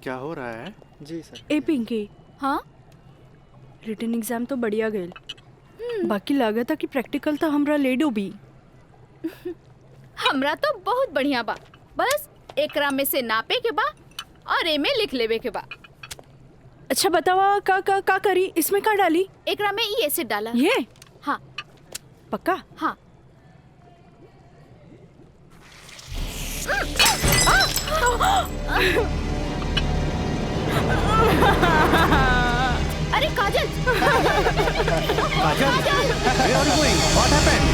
क्या हो रहा है? जी सर। ए पिंकी, हाँ रिटन एग्जाम तो बढ़िया गईल, बाकी लागत कि प्रैक्टिकल तो हमरा ले डूबी। हमरा तो बहुत बढ़िया बा, बस एकरा में से नापे के बा और एमे लिख लेवे के बा। अच्छा बतावा का करी, इसमें का डाली? एकरा में ई एसिड डाला। ये? हाँ पक्का? हाँ। अरे काजल! काजल, where are you going? What happened?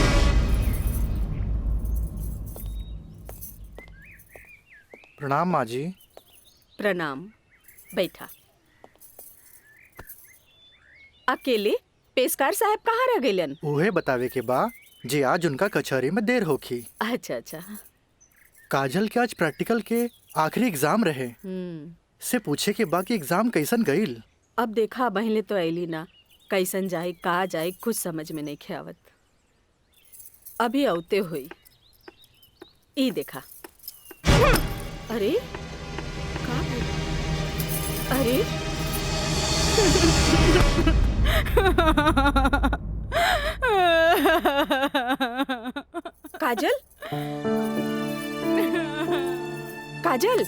प्रणाम माँ जी। प्रणाम, बैठा। अकेले पेशकार साहब कहाँ रह गइलन? उहे बतावे के बा जे आज उनका कचहरी में देर होखी। अच्छा अच्छा। काजल के आज प्रैक्टिकल के आखिरी एग्जाम रहे, से पूछे के बा कि एग्जाम कैसन गईल। अब देखा बहले तो ऐली ना, कैसन जाए कहा जाए कुछ समझ में नहीं ख्यावत। अभी औते हुई ई देखा। अरे का? अरे काजल, काजल,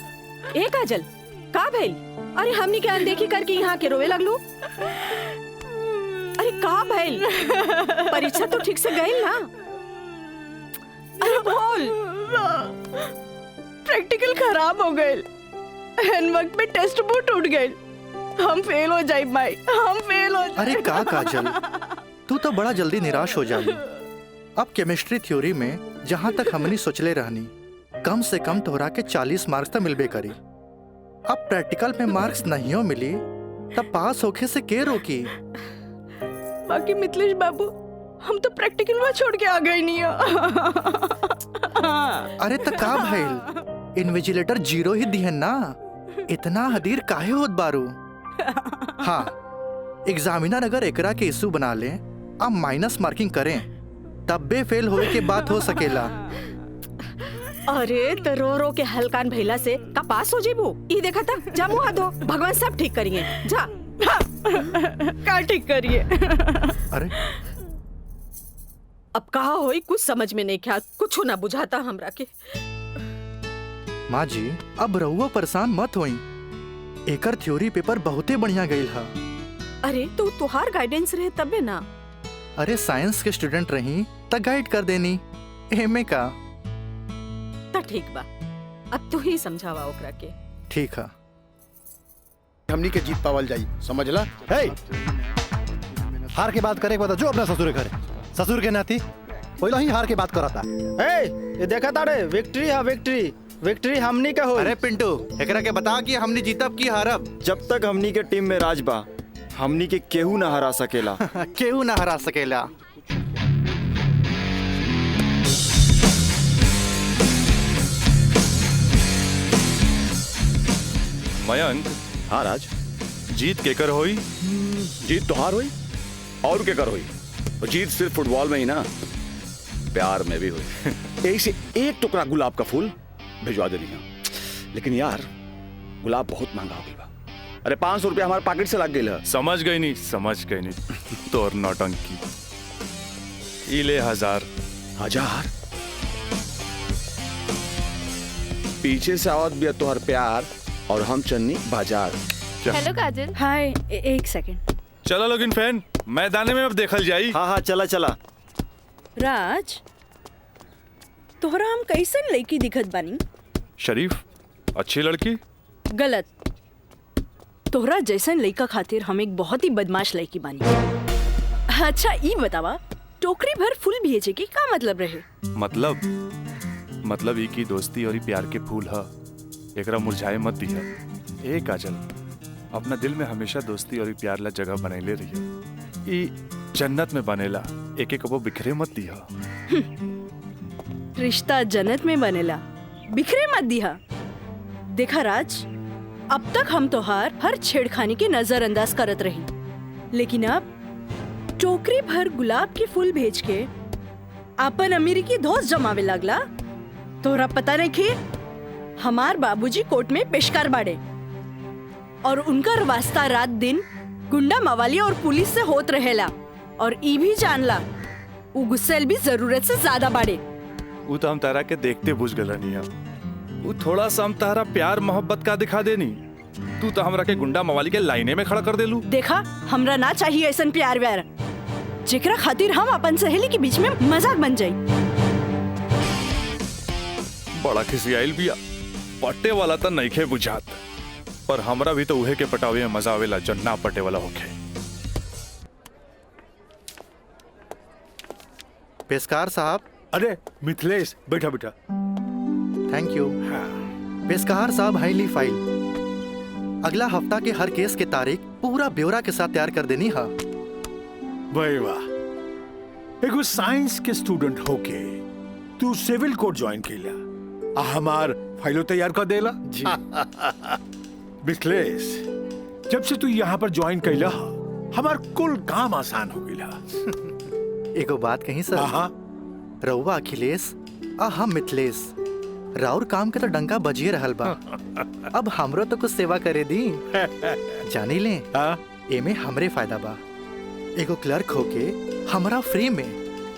ए काजल, का भइल? अरे हमनी के अनदेखी करके यहाँ के रोवे लगलू। अरे का भइल? परीक्षा तो ठीक से गई ना? अरे बोल। प्रैक्टिकल खराब हो गए, एन वक्त में टेस्ट बुक टूट गए, हम फेल हो जाए माई, हम फेल हो जाए। अरे का काजल, तू तो बड़ा जल्दी निराश हो जाई। अब केमिस्ट्री थ्योरी में जहाँ तक हमनी सोचले रहनी, कम से कम तोहरा के 40 मार्क्स तो मिलबे करी। अब प्रैक्टिकल में मार्क्स नहीं हो मिली तब पास होके से के रोकी? बाकी मिथिलेश बाबू, हम तो प्रैक्टिकल में छोड़ के आ गए नहीं। अरे तो का भइल, इन्विजिलेटर 0 ही दिहन ना, इतना हदीर काहे होत बारू? हाँ, एग्जामिनर अगर एकरा के इशू बना ले, अब माइनस मार्किंग करें, तब बे फेल होए के बात हो सकेला। अरे तो रो रो के हलकान भैला से का पास हो जेबू? ई देखा था, जा मुँह धो, भगवान सब ठीक करिए। जा। का ठीक करिए? अरे अब कहा होई कुछ समझ में नहीं ख्याल, कुछ ना बुझाता हमरा के। माँ जी, अब रहुआ परेशान मत होई, एकर थ्योरी पेपर बहुते बढ़िया गईल हा। अरे तो तुहार गाइडेंस रहे तबे ना। अरे साइंस के स्टूडेंट रही त गाइड कर देनी, एमे का। ता ठीक बा, अब तू ही समझावा ओकरा के। ठीक है। हमनी के जीत पावल जाई, समझला? हे, हार के बात करे के बाद जो अपना ससुर घर, ससुर के नाती पहले ही हार के बात करता। ए, ये देखा तारे, विक्ट्री है विक्ट्री, विक्ट्री हमनी का हो। अरे पिंटू, एकरा के बता कि हमनी जीतब की हारब। जब तक हमनी के टीम में राज बा, हमनी के केहू ना हरा सकेला। केहू ना हरा सकेला। मयंक, हाँ राज, जीत केकर होई? जीत तो हार हुई और क्या कर हुई? और जीत सिर्फ फुटबॉल में ही ना, प्यार में भी हुई। एक से एक टुकड़ा गुलाब का फूल भिजवा दे रही, लेकिन यार गुलाब बहुत महंगा हो गया। अरे 500 रुपया हमारे पॉकेट से लग गई। समझ गई नहीं तोर नौटंकी। ई ले 1000। पीछे से आवत भी तोहर प्यार और हम चन्नी बाजार। हेलो काजल। हाय, एक सेकंड। चलो लोगिन फैन, मैदाने में अब देखल जाई। हाँ हाँ चला चला। राज, तोहरा हम कैसन लड़की दिखत बानी? शरीफ, अच्छी लड़की। गलत, तोहरा जैसन लड़का खातिर हम एक बहुत ही बदमाश लड़की बानी। अच्छा ई बतावा, टोकरी भर फूल भेजे के का मतलब रहे? मतलब ई की दोस्ती और ई प्यार के फूल ह, एकरा मुरझाए मत दिया। ए काजल, अपना दिल में हमेशा दोस्ती और प्यार ला जगह बनैले रहिए। ई जन्नत में बनेला, एक एक कबो बिखरे मत दिया। रिश्ता जन्नत में बनेला, बिखरे मत दिया। देखा राज, अब तक हम तोहार हर छेड़खानी के नजरअंदाज करत रही, लेकिन अब टोकरी भर गुलाब के फूल भेज के अपन अमेरिकी दोस्त जमावे लगला। तोहरा पता नहीं कि हमार बाबूजी कोर्ट में पेशकार बाड़े, और उनकर वास्ता रात दिन गुंडा मवाली और पुलिस से होत रहेला। और ई भी जानला उ गुस्सेल भी जरूरत से ज्यादा बाड़े। वो तो हम तारा के देखते बुझ गल रनिया। वो थोड़ा सा हम तारा प्यार मोहब्बत का दिखा देनी, तू तो हमरा के गुंडा मवाली के लाइने में खड़ा कर देलू। देखा, हमरा ना चाहिए ऐसा प्यार व्यार जेकरा खातिर हम अपन सहेली के बीच में मजाक बन जाई। बड़ा खिसियाइल बिया, पट्टे वाला तो नइखे बुझात, पर हमरा भी तो उहे के पटावे में मजा आवेला जब ना पट्टे वाला होखे। पेशकार साहब। अरे मिथिलेश, बैठा बेटा। Thank you. पेशकार साहब, हाईली फाइल अगला हफ्ता के हर केस के तारीख पूरा ब्यौरा के साथ तैयार कर देनी है। भाई वाह, एगो साइंस के स्टूडेंट होके तू सिविल कोर्ट ज्वाइन केला, हमार फाइलो तैयार कर देला। जी। मिथिलेश, जब से तू यहाँ पर ज्वाइन कैला हमार कुल काम आसान हो गया। एगो बात कहीं सर, रउआ अखिलेश आ हम मिथिलेश, राउर काम के तो डंका बजिए रहल बा। अब हमरो तो कुछ सेवा करे दी। जानी ले, एमे हमरे फायदा बा। एगो क्लर्क होके हमरा फ्री में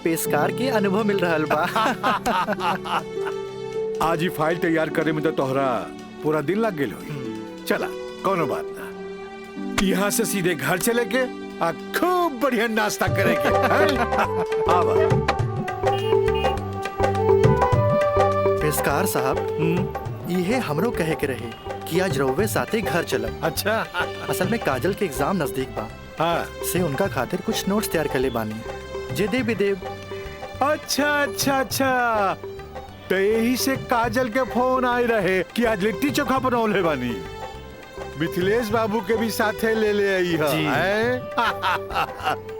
पेशकार के अनुभव मिल रहल बा। आज ही फाइल तैयार करे में तो तोहरा पूरा दिन लग गेल होई। चला, कोनो बात ना, यहाँ से सीधे घर चले के आ खूब बढ़िया नाश्ता करेंगे। आवा। पेशकार साहब, ये हमरो कहे के रहे कि आज रउवे साथे घर चलब। अच्छा। असल में काजल के एग्जाम नजदीक बा। हाँ। से उनका खातिर कुछ नोट्स तैयार कर ले बानी, जे दे भी देव। अच्छा अच्छा अच्छा, तो यही से काजल के फोन आए रहे कि आज लिट्टी चोखा बनौले बानी। मिथिलेश बाबू के भी साथे ले ले आई है।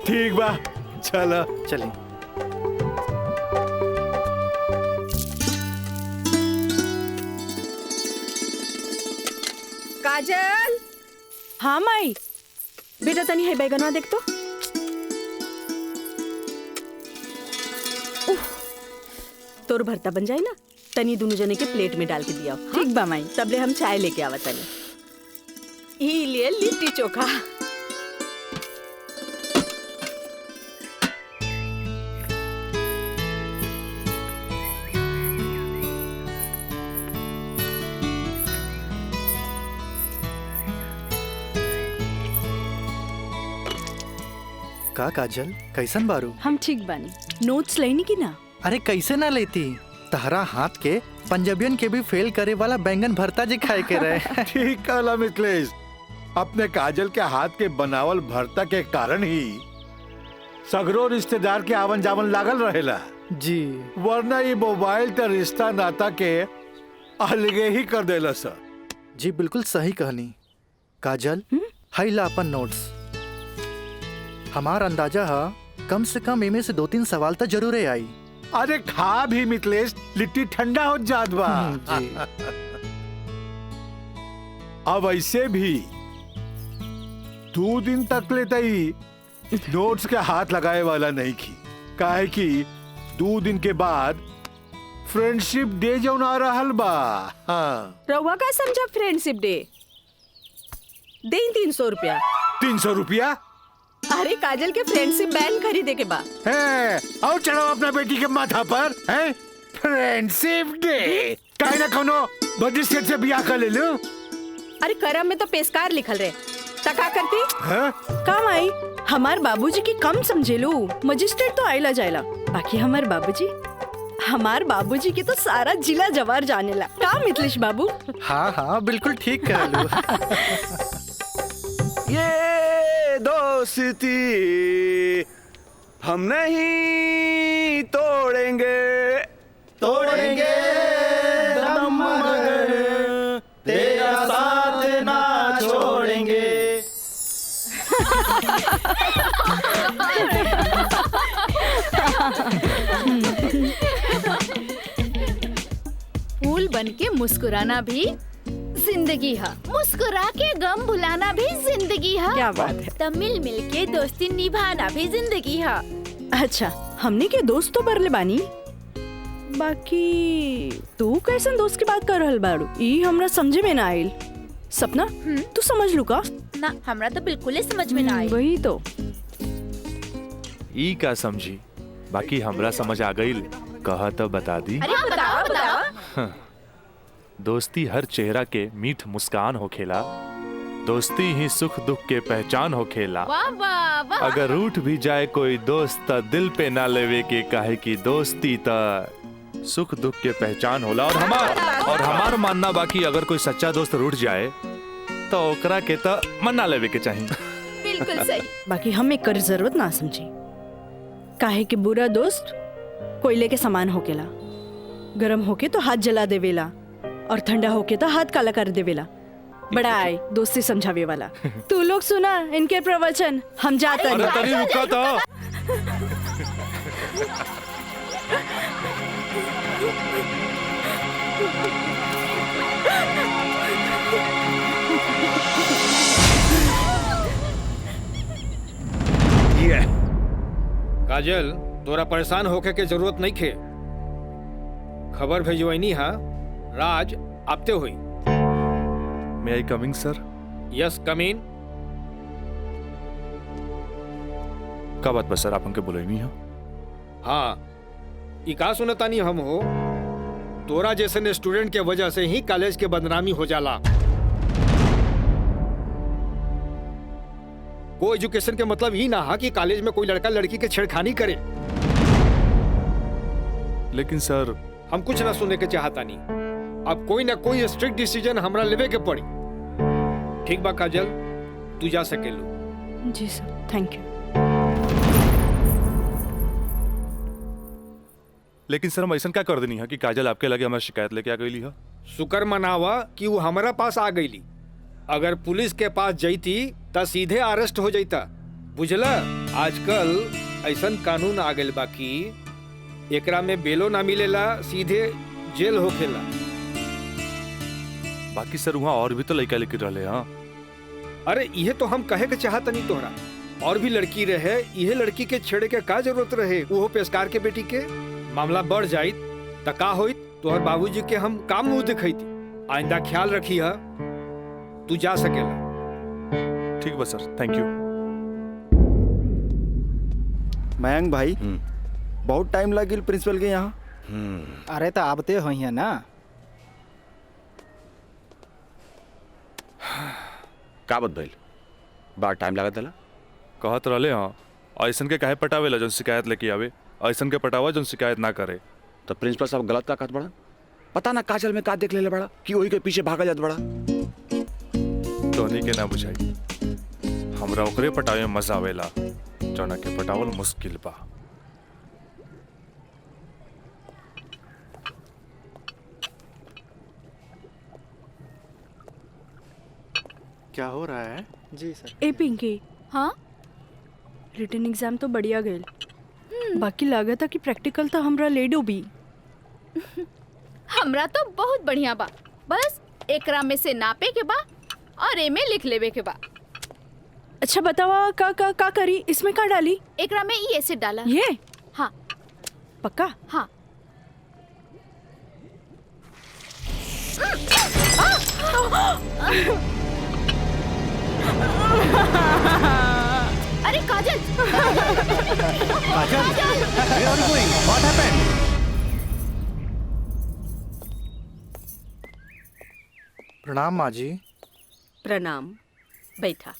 ठीक बा, चला चली। काजल। हाँ माई। बेटा तनी है बैगनवा देख तो। तोर भरता बन जाए ना, तनी दोनों जने के प्लेट में डाल के दिया। ठीक बा माई। तबले हम चाय लेके आवा तनी। ई लिए लिट्टी चोखा। का काजल, कैसन बारू? हम ठीक बानी। नोट्स लेनी की ना? अरे कैसे ना लेती, तहरा हाथ के पंजाबियन के भी फेल करे वाला बैंगन भरता जी खाए के रहे। ठीक कहला मिथिलेश, अपने काजल के हाथ के बनावल भरता के कारण ही सगरो रिश्तेदार के आवन जावन लागल रहेला। जी। वरना ये मोबाइल तो रिश्ता नाता के अलगे ही कर देला सर। जी बिल्कुल सही कहनी। काजल, हाई ला अपन नोट्स। हमार अंदाजा है कम से कम इमे से 2-3 सवाल तो जरूर आई। अरे खा भी मिथिलेश, लिट्टी ठंडा हो जात बा। जी। अब ऐसे भी 2 दिन तक ले तई नोट्स के हाथ लगाए वाला नहीं की, काहे कि 2 दिन के बाद फ्रेंडशिप डे जो आ रहल बा। हाँ। रउआ का समझा फ्रेंडशिप डे? दे 300 रुपया। 300 रुपया? अरे काजल के फ्रेंडशिप बैंड खरीदे के बा। है, और चढ़ाओ अपना बेटी के माथा पर। है फ्रेंडशिप डे, काहे ना कोनो बड़ी सेठ से बियाह कर ले लो। अरे करम में तो पेशकार लिखल रहे, तका करती। है? काम आई, हमार बाबूजी की कम समझेलू। मजिस्ट्रेट तो आइला जाइला, बाकी हमार बाबूजी की तो सारा जिला जवार जानेला। का मिथिलेश बाबू? हाँ हाँ बिल्कुल ठीक कह लू। ये दोस्ती हम नहीं तोड़ेंगे, तोड़ेंगे दम मगर तेरा साथ ना छोड़ेंगे। फूल बन के मुस्कुराना भी जिंदगी है, मुस्कुरा के गम भुलाना भी जिंदगी है। क्या बात है। तब मिल मिल के दोस्ती निभाना भी जिंदगी है। अच्छा, हमने के दोस्त तो बरले बानी, बाकी तू कैसन दोस्त की बात कर रहल बाड़ू? ई हमरा समझे में ना आइल। सपना तू समझ लू का? ना हमरा तो बिल्कुल ही समझ में ना आई। वही तो। ई का समझी, बाकी हमरा समझ आ गई। कहा तो बता दी। अरे बताओ बताओ। दोस्ती हर चेहरा के मीठ मुस्कान होखेला, दोस्ती ही सुख दुख के पहचान होखेला। वाह वाह वाह। अगर रूठ भी जाए कोई दोस्त त दिल पे ना लेवे के, काहे की दोस्ती त सुख दुख के पहचान होला। और हमार मानना बाकी अगर कोई सच्चा दोस्त रूठ जाए तो ओकरा के त मना लेवे के चाहिए। बिल्कुल सही। बाकी हम एक कर जरूरत ना समझी, काहे कि बुरा दोस्त कोयले के समान होकेला। गरम होके तो हाथ जला देवेला और ठंडा होके तो हाथ काला कर देवेला। बड़ा आए दोस्ती समझावे वाला। तू लोग सुना इनके प्रवचन, हम जाते अरे तनी रुका तो। ये काजल, तोरा परेशान होके के जरूरत नहीं खे। खबर भेजवैनी हा, राज आपते हुई। May I coming sir? Yes come in. का बात बस सर, आप हमके बुलाई नहीं हो? हाँ, ई का सुनतानी हम हो, तोरा जैसे स्टूडेंट के वजह से ही कॉलेज के बदनामी हो जाला। को एजुकेशन के मतलब ही ना हा कि कॉलेज में कोई लड़का लड़की के छेड़खानी करे। लेकिन सर हम कुछ ना सुनने के चाहता नहीं। अब कोई ना कोई स्ट्रिक्ट डिसीजन हमरा लेवे के पड़ी। ठीक बा काजल, तू जा सकेलू। जी सर, थैंक यू। लेकिन सर हम ऐसा क्या कर देनी है कि काजल आपके लगे हमारी शिकायत लेके आ गई है? शुक्र मनावा कि वो हमारा पास आ गईली। अगर पुलिस के पास जईती त सीधे अरेस्ट हो जाता। बुझला, आजकल ऐसा कानून आ गइल बा कि एकरा में बेलो ना मिलेला, सीधे जेल होखेला। बाकी सर वहाँ और भी तो लड़का लेके रहे। हाँ, अरे ये तो हम कहे के चाहत नहीं तोहरा। और भी लड़की रहे, यह लड़की के छेड़े के का जरूरत रहे? वो पेशकार के बेटी के मामला बढ़ जाई त का होई? तोहर बाबूजी के हम काम मुंह दिखैती। आइंदा ख्याल रखी है, तू जा सकेला। ठीक बा सर, थैंक यू। मयंक भाई, बहुत टाइम लगिल प्रिंसिपल के यहाँ। अरे तो आबते हो यहाँ ना। का बात भइल? बड़ा टाइम लागत दला। कहत रहले हाँ, ऐसन के काहे पटावेला जौन शिकायत लेके आवे, ऐसन के पटावा जौन शिकायत ना करे। तो प्रिंसिपल साहब गलत का कहत बड़ा? पता ना काजल में का देख लेले बड़ा कि वही के पीछे भागा जात बड़ा। तोहनी के ना बुझाई, हमरा ओकरे पटावे में मजा आवेला जौना के पटावल मुश्किल बा। क्या हो रहा है? जी सर। ए पिंकी, हाँ रिटन एग्जाम तो बढ़िया गए, बाकी लागत है कि प्रैक्टिकल तो हमरा ले डूबी। हमरा तो बहुत बढ़िया बा। बस एकरा में से नापे के बा और एमे लिख लेवे के बा। अच्छा बतावा का करी, इसमें का डाली? एकरा में ई एसिड डाला। ये? हाँ पक्का? हाँ। अरे काजल! काजल, where are you going? What happened? प्रणाम माँ जी। प्रणाम, बैठा।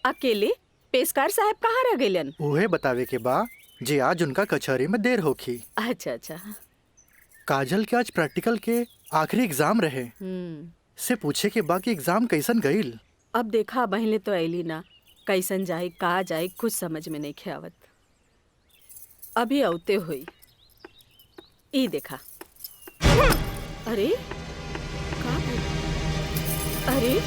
अकेले पेशकार साहब कहाँ रह गइलन? उहे बतावे के बा जे आज उनका कचहरी में देर होखी। अच्छा अच्छा। काजल के आज प्रैक्टिकल के आखिरी एग्जाम रहे, से पूछे के बा कि एग्जाम कैसन गईल। अब देखा बहले तो ऐली ना, कैसन जाए कहा जाए कुछ समझ में नहीं ख्यावत। अभी औते हुई ई देखा। अरे का? अरे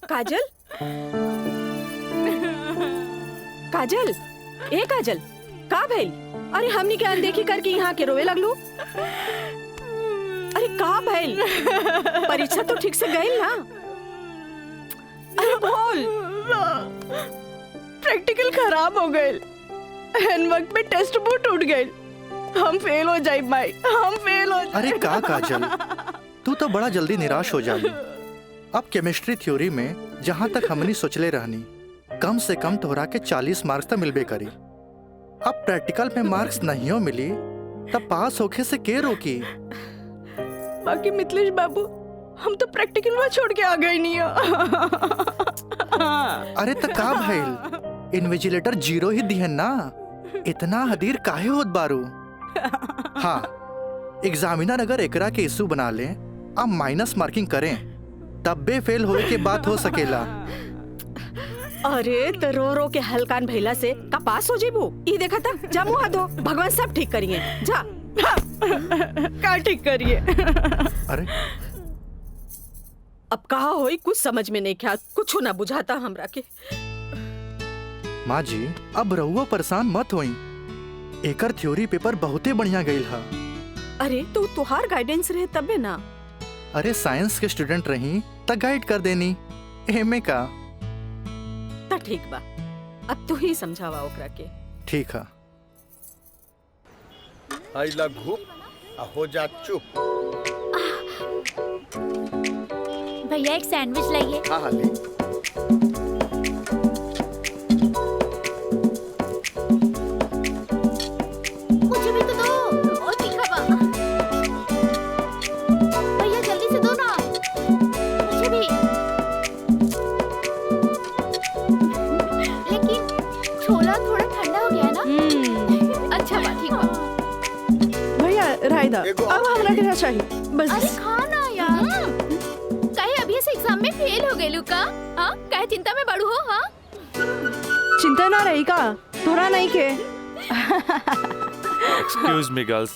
काजल, काजल, ए काजल, का भइल? अरे हमनी के अनदेखी करके यहाँ के रोवे लगलू। अरे का भइल? परीक्षा तो ठीक से गई ना? अरे बोल। प्रैक्टिकल खराब हो गए। एन वक्त में टेस्ट बुक टूट गई। हम फेल हो जाए माई, हम फेल हो जाए। अरे का काजल, तू तो बड़ा जल्दी निराश हो जाली। अब केमिस्ट्री थ्योरी में जहाँ तक हमनी सोचले रहनी, कम से कम तोहरा के 40 मार्क्स तो मिलबे करी। अब प्रैक्टिकल में मार्क्स नहीं मिली तब पास होके से के रोकी। बाकी मिथिलेश बाबू, हम तो प्रैक्टिकल में छोड़ के आ गए नहीं। अरे त का भइल, इन्विजिलेटर 0 ही दिहन ना, इतना हदीर काहे होत बारू। हाँ, एग्जामिनर अगर एकरा के इशू बना ले, अब माइनस मार्किंग करें, तब बे फेल होए के बात हो सकेला। अरे तो रो रो के हलकान भैला से का पास हो जेबू। ई देखा था, जा मुँह धो, भगवान सब ठीक करिए। जा का ठीक करिए। अरे अब कहा होई कुछ समझ में नहीं क्या, कुछ ना बुझाता हमरा के। माँ जी, अब रहुआ परेशान मत होई, एकर थ्योरी पेपर बहुते बढ़िया गईल हा। अरे तो तुहार गाइडेंस रहे तबे ना। अरे साइंस के स्टूडेंट रही त गाइड कर देनी, एमे का। ता ठीक बा, अब तू ही समझावा ओकरा के। ठीक है। आई लघु हो जा चुप। भैया एक सैंडविच लाइए। हाँ हाँ ले। मुझे भी तो दो। ओ तीखा बा। भैया जल्दी से दो ना। मुझे भी। लेकिन छोला थोड़ा ठंडा हो गया है ना? अच्छा बा, ठीक बा। भैया रायदा, अब हमरा के चाहिए बस। अरे खाना यार। कहे अभी से एग्जाम में फेल हो गए लुका। हाँ, कहे चिंता में बड़ू हो। हाँ, चिंता ना रही का, थोड़ा नहीं के। Excuse me girls.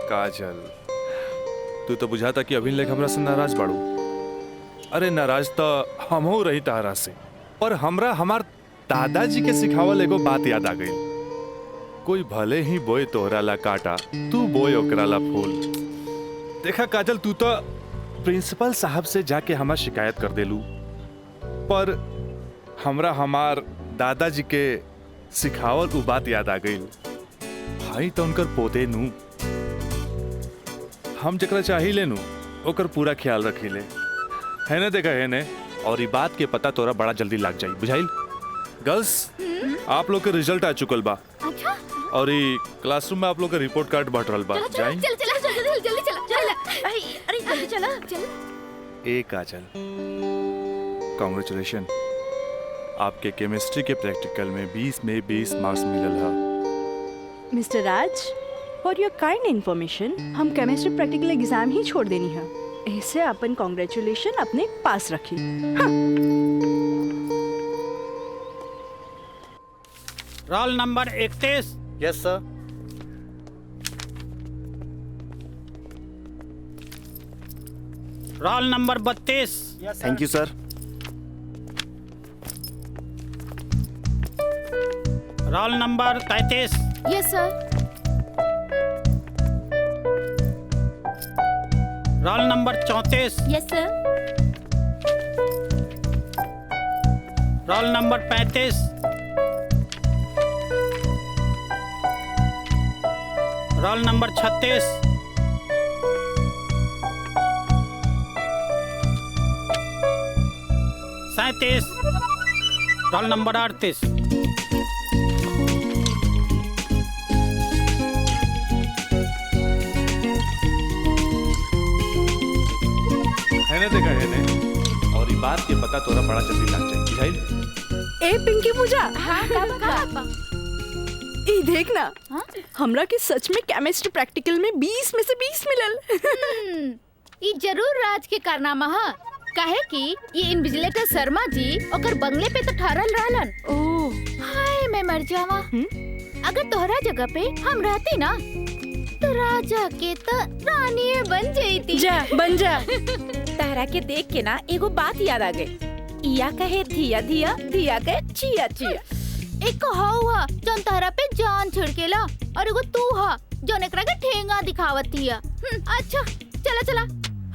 काजल, तू तो बुझाता कि अभी लेक हमरा से नाराज बाड़ू। अरे नाराज तो हम हो रही तारा से, पर हमरा हमार दादाजी के सिखावल एगो बात याद आ गई। कोई भले ही बोए तोहरा ला काटा, तू बोए ओकरा ला फूल। देखा काजल, तू तो प्रिंसिपल साहब से जाके हमार शिकायत कर देलू, पर हमरा हमार दादाजी के सिखावल उ बात याद आ गई। भाई तो उनकर पोते नू, हम जकरा चाही लेनू ओकर पूरा ख्याल रखी ले, है ना। देखा है ने, और ये बात के पता तोरा बड़ा जल्दी लग जाई, बुझाइल। गर्ल्स, आप लोग के रिजल्ट आ चुकल बा। अच्छा। और ये क्लासरूम में आप लोग का रिपोर्ट कार्ड बांट रहल बा। जाई चल चला जल्दी चला। अरे जल्दी चला चल। ए काजल, कांग्रेचुलेशन, आपके केमिस्ट्री के प्रैक्टिकल में 20 में 20 मार्क्स मिलल है। Mister Raj, for your kind information, हम केमिस्ट्री प्रैक्टिकल एग्जाम ही छोड़ देनी है। ऐसे अपन कांग्रेचुलेशन अपने पास रखी। हाँ। Roll number 31। Yes sir. Roll number 32। Thank you sir. Roll number 33। Yes sir. Roll number 34। Yes sir. Roll number 35। Roll number 36। सैंतीस। Roll number 38। है ना। देखा है ने, और ये बात के पता तोरा बड़ा जल्दी लग जाए, बुझाइल। ए पिंकी पूजा, हाँ का ई देखना। हाँ? हमरा के सच में केमिस्ट्री प्रैक्टिकल में 20 में से 20 मिलल। ई जरूर राज के कारनामा है। काहे कि ये इन्विजिलेटर शर्मा जी ओकर बंगले पे तो ठहरल रहलन। ओह, हाय मैं मर जावा। अगर तोहरा जगह पे हम रहती ना, तो राजा के तो रानी बन जाती। जा बन जा। तहरा के देख के ना एगो बात याद आ गई। इया कहे धिया धिया, धिया कहे चिया चिया। एक हुआ जौन तहरा पे जान छिड़केला, और एगो तू हा जौन एकरा के ठेंगा दिखावत थिया। अच्छा चला चला,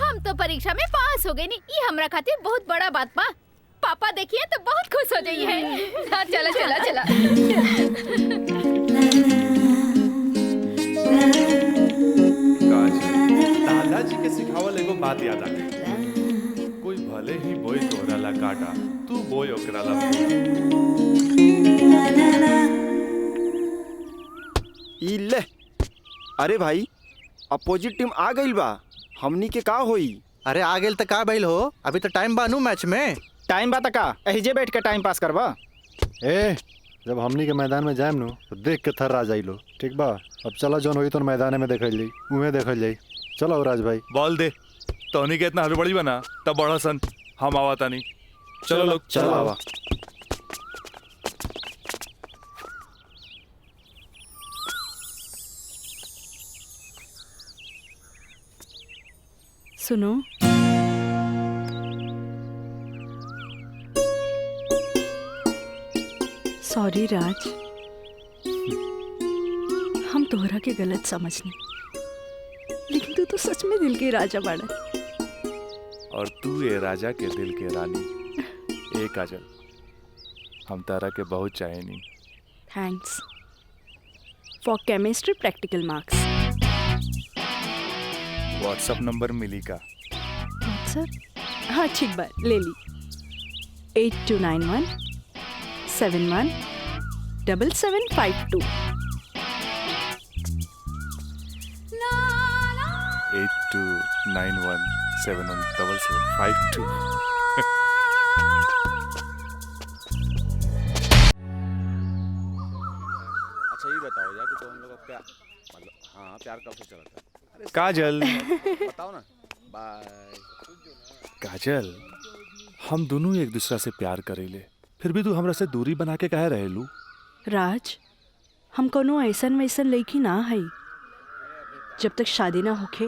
हम तो परीक्षा में पास हो गए नी, ये हमरा खातिर बहुत बड़ा बात बा। पापा देखिए तो बहुत खुश हो जाइए। हाँ चला चला चला। दादाजी के सिखावल एगो बात याद आ गई। कोई भले ही बोई तोहरा ला काटा, तू बोई ओकरा ला ई ले। अरे भाई अपोजिट टीम आ गई बा, हमनी के का होई? अरे आ गेल त का भइल हो? अभी तो टाइम बानू मैच में। टाइम बा का एहिजे बैठ के टाइम पास करबा। ए जब हमनी के मैदान में जाएम नु तो देख के थर्रा जाइलो, ठीक बा? अब चलो जौन होई तो मैदान में देखल जाई, उहे देखल जाई। चलो राज भाई बॉल दे। तोहनी के इतना हड़बड़ी बना तब बड़ा सन हम आवाता नहीं। चलो लोग चलो आवा। सुनो, सॉरी राज, हम तोहरा के गलत समझनी, लेकिन तू तो सच में दिल के राजा बाड़ा। और तू ये राजा के दिल के रानी। ए काजल, हम तारा के बहुत चाहेनी। Thanks for chemistry practical marks. WhatsApp number मिली का? व्हाट्सएप? हाँ ठीक बा, ले ली। 8291 71 7752। 8291717752। अच्छा ये बताओ यार कि तो हम लोग का प्यार मतलब हाँ प्यार कब से चला था? काजल बताओ ना। बाय। काजल, हम दोनों एक दूसरा से प्यार करेले, फिर भी तू हमरा से दूरी बना के काहे रहेलू? राज, हम कोनो ऐसन वैसन लड़की ना है। जब तक शादी ना होखे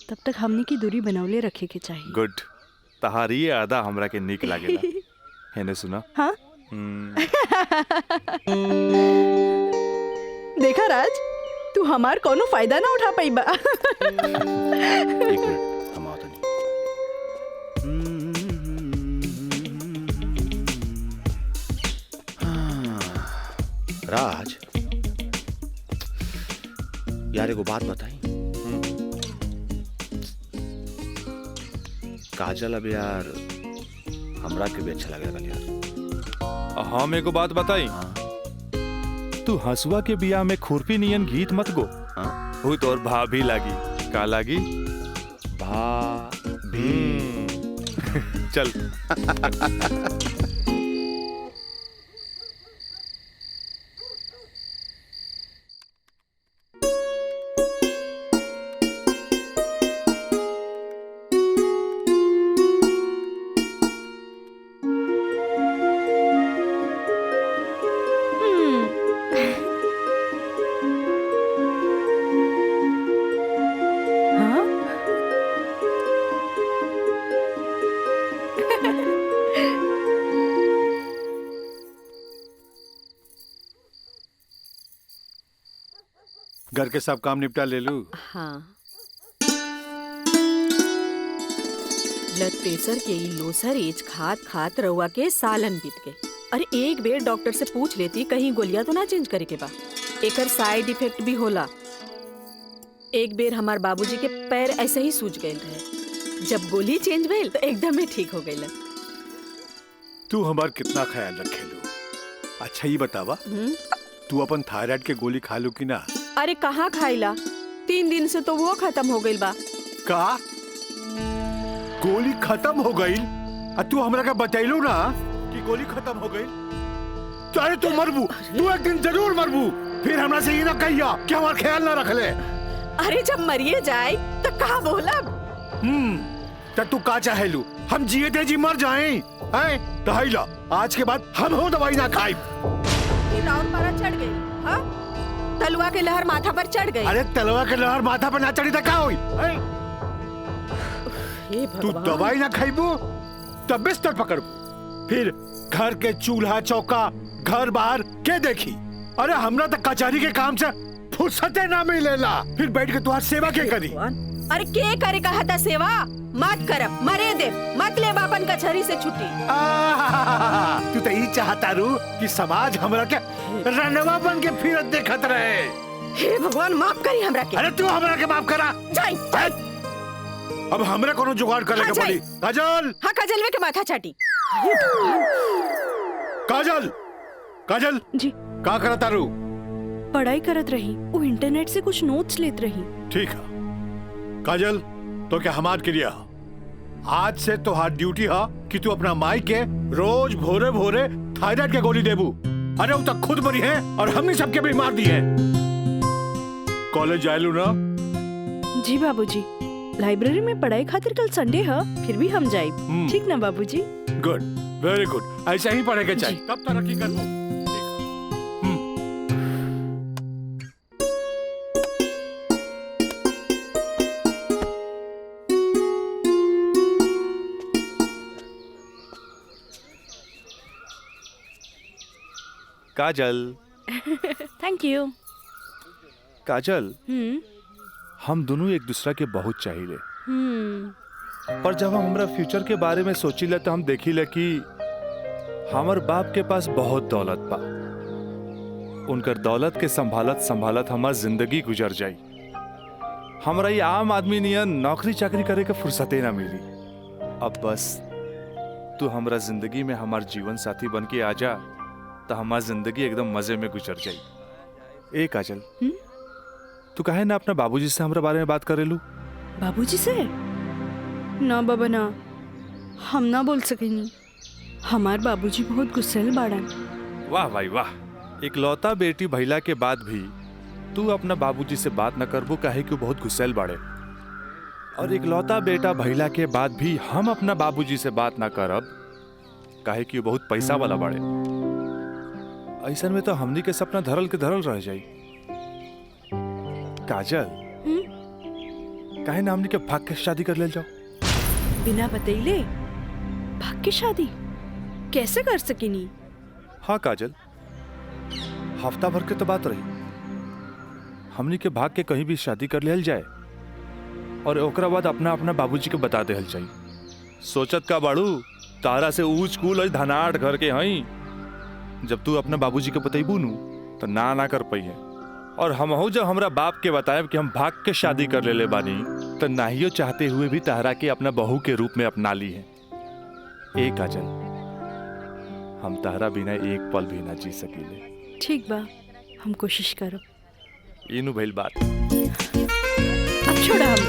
तब तक हमने की दूरी बनौले रखे के चाहिए। गुड, तहारी ये आदा हमरा के निक लागेला। हेने सुना? हाँ? देखा राज, तू हमार कोनो फायदा ना उठा पाई बा। एक मिनट हम आता नहीं। राज यार एगो बात बताई। काजल अब यार हमरा के भी अच्छा लगे यार। हम एगो बात बताई। तू हंसुआ के बिया में खुरपी नियन गीत मत गो। वो तो और भाभी लागी। का लागी? भाभी। चल। घर के सब काम निपटा ले लू? हाँ। ब्लड प्रेशर के ई लोसर एज खात खात रउआ के सालन बीत गए। अरे एक बेर डॉक्टर से पूछ लेती कहीं गोलियां तो ना चेंज करे के बा। एकर साइड इफेक्ट भी होला। एक बेर हमार बाबूजी के पैर ऐसे ही सूज गए रहे, जब गोली चेंज भइल तो एकदम ही ठीक हो गइल। तू हमार कितना ख्याल रखेलू? अच्छा ये बतावा, तू अपन थायराइड के गोली खा लू कि ना? अरे कहाँ खाइला, 3 दिन से तो वो खत्म हो गइल बा। का गोली खत्म हो गई? तू हमरा का बतैलू ना कि गोली खत्म हो गई? चाहे तू मरबू, तू एक दिन जरूर मरबू। फिर हमरा से ये ना कहिया कि हमार ख्याल ना रख ले। अरे जब मरिए जाए तो कहा बोलब? तब तू का चाहेलू? हम जिए थे जी मर जाएं? हैं? दहाइला आज के बाद हम हो दवाई ना खाई। राउंड पारा चढ़ गई। हाँ? तलवा के लहर माथा पर चढ़ गई। अरे तलवा के लहर माथा पर ना चढ़ी तो क्या हुई? तू दवाई ना खाइबू तब बिस्तर पकड़बू, फिर घर के चूल्हा चौका घर बाहर के देखी? अरे हमरा तो कचहरी के काम से फुर्सते ना मिलेला, फिर बैठ के तुम्हारी सेवा के करी? अरे के करे कहा था सेवा? मत करब, मरे दे, मत ले बाबा अपन कचहरी से छुट्टी। तू तो यही चाहता रू कि समाज हमरा के रनवा बन के फिरत देखत रहे। हे भगवान माफ करी हमरा के। अरे तू हमरा के माफ करा। जाई। अब हमरा कोनो जुगाड़ करे के पड़ी। काजल। हाँ काजलवे के माथा चाटी। काजल काजल जी का करत तारू? पढ़ाई करत रही, वो इंटरनेट से कुछ नोट्स लेत रही। ठीक है काजल, तो क्या हमार क्रिया आज से तो हाथ ड्यूटी है कि तू अपना माई के रोज भोरे भोरे थायराइड के गोली देबू। अरे वो तक खुद मरी है और हमने सबके भी मार दी है। कॉलेज जायलू ना? जी बाबूजी, लाइब्रेरी में पढ़ाई खातिर कल संडे है, फिर भी हम जाए। ठीक ना बाबूजी? गुड, वेरी गुड, ऐसा ही पढ़े के चाहिए, तब तरक्की करबो। काजल। Thank you. काजल, हम दोनों एक दूसरा के बहुत चाहिए, पर जब हम हमरा फ्यूचर के बारे में सोचिले तो हम देखिले कि हमार बाप के पास बहुत दौलत बा। उनकर दौलत के संभालत संभालत हमार जिंदगी गुजर जाई। हमरा ये आम आदमी नियन नौकरी चाकरी करे के फुर्सते ना मिली। अब बस तू हमरा जिंदगी में हमार जीवन साथी बन के आ जा तो हमार जिंदगी एकदम मजे में गुजर जाई। ए काजल, तू काहे ना अपना बाबूजी से हमरा बारे में बात करेलू? बाबूजी से? ना बाबा ना, हम ना बोल सकेनी। हमार बाबूजी बहुत गुस्सेल बाड़न। वाह भाई वाह, एक लौता बेटी भैला के बाद भी तू अपना बाबूजी से बात न करबू काहे कि बहुत गुस्सेल बाड़े। और एक लौता बेटा भैला के बाद भी हम अपना बाबूजी से बात ना करब काहे कि बहुत पैसा वाला बाड़े। ऐसा में तो हमनी के सपना धरल के धरल रह जाई। काजल, काहे ना हमनी के भाग के शादी कर ले जाओ? बिना बतैले भाग के शादी कैसे कर सकेनी? हाँ काजल, हफ्ता भर के तो बात रही, हमनी के भाग के कहीं भी शादी कर लेल जाए और ओकरा बाद अपना अपना बाबूजी के बता देहल जाई। सोचत का बाड़ू, तारा से ऊंच कूल और धनाट घर के हई। जब तू अपना बाबूजी के बतैबू नु तो ना कर पाई है। और हम हो जब हमरा बाप के बताएब कि हम भाग के शादी कर ले बानी तो नाहियो चाहते हुए भी तारा के अपना बहू के रूप में अपना ली है। ए काजल, हम तारा बिना एक पल भी ना जी सकीले। ठीक बा, हम कोशिश करब। इनु भइल बात। अब छोड़ा हम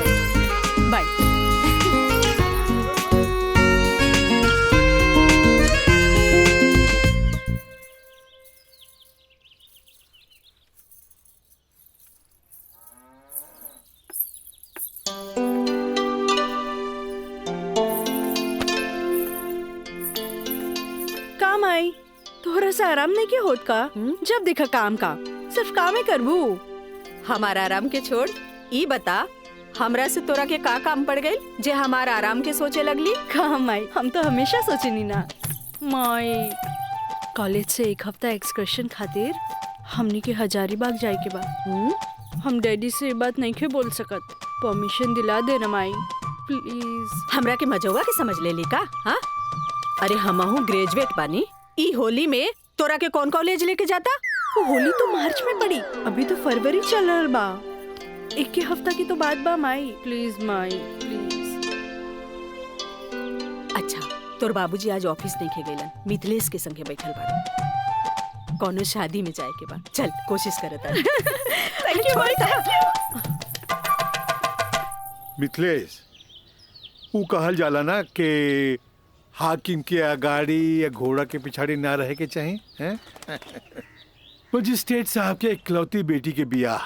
बाय। काम आई तोहरा से आराम नहीं के होत का? जब देखा काम का सिर्फ काम ही करबू। हमारा आराम के छोड़, ई बता हमरा से तोरा के का काम पड़ गई जे हमारा आराम के सोचे लगली? काम आई, हम तो हमेशा सोचनी ना माई। कॉलेज से एक हफ्ता एक्सकर्शन खातिर हमनी के हजारीबाग जाए के बाद हम डैडी से ये बात नहीं के बोल सकत। परमिशन दिला दे ना माई प्लीज। हमरा के मजौवा के समझ ले ली का? हाँ, अरे हमहू ग्रेजुएट बानी। ई होली में तोरा के कौन कॉलेज लेके जाता? वो होली तो मार्च में पड़ी, अभी तो फरवरी चल रहा बा। एक के हफ्ता की तो बात बा माई, प्लीज माई प्लीज। अच्छा, तोर बाबूजी आज ऑफिस नहीं खे गइलन, मिथिलेश के संगे बैठल बाड़े। कौनो शादी में जाए के बा, चल कोशिश करत आनी। थैंक यू माई। मिथिलेश, वो कहल जाला ना कि हाकिम के अगाड़ी या घोड़ा के पिछाड़ी ना रहे के चाहिए हैं? मजिस्ट्रेट साहब के इकलौती बेटी के बियाह,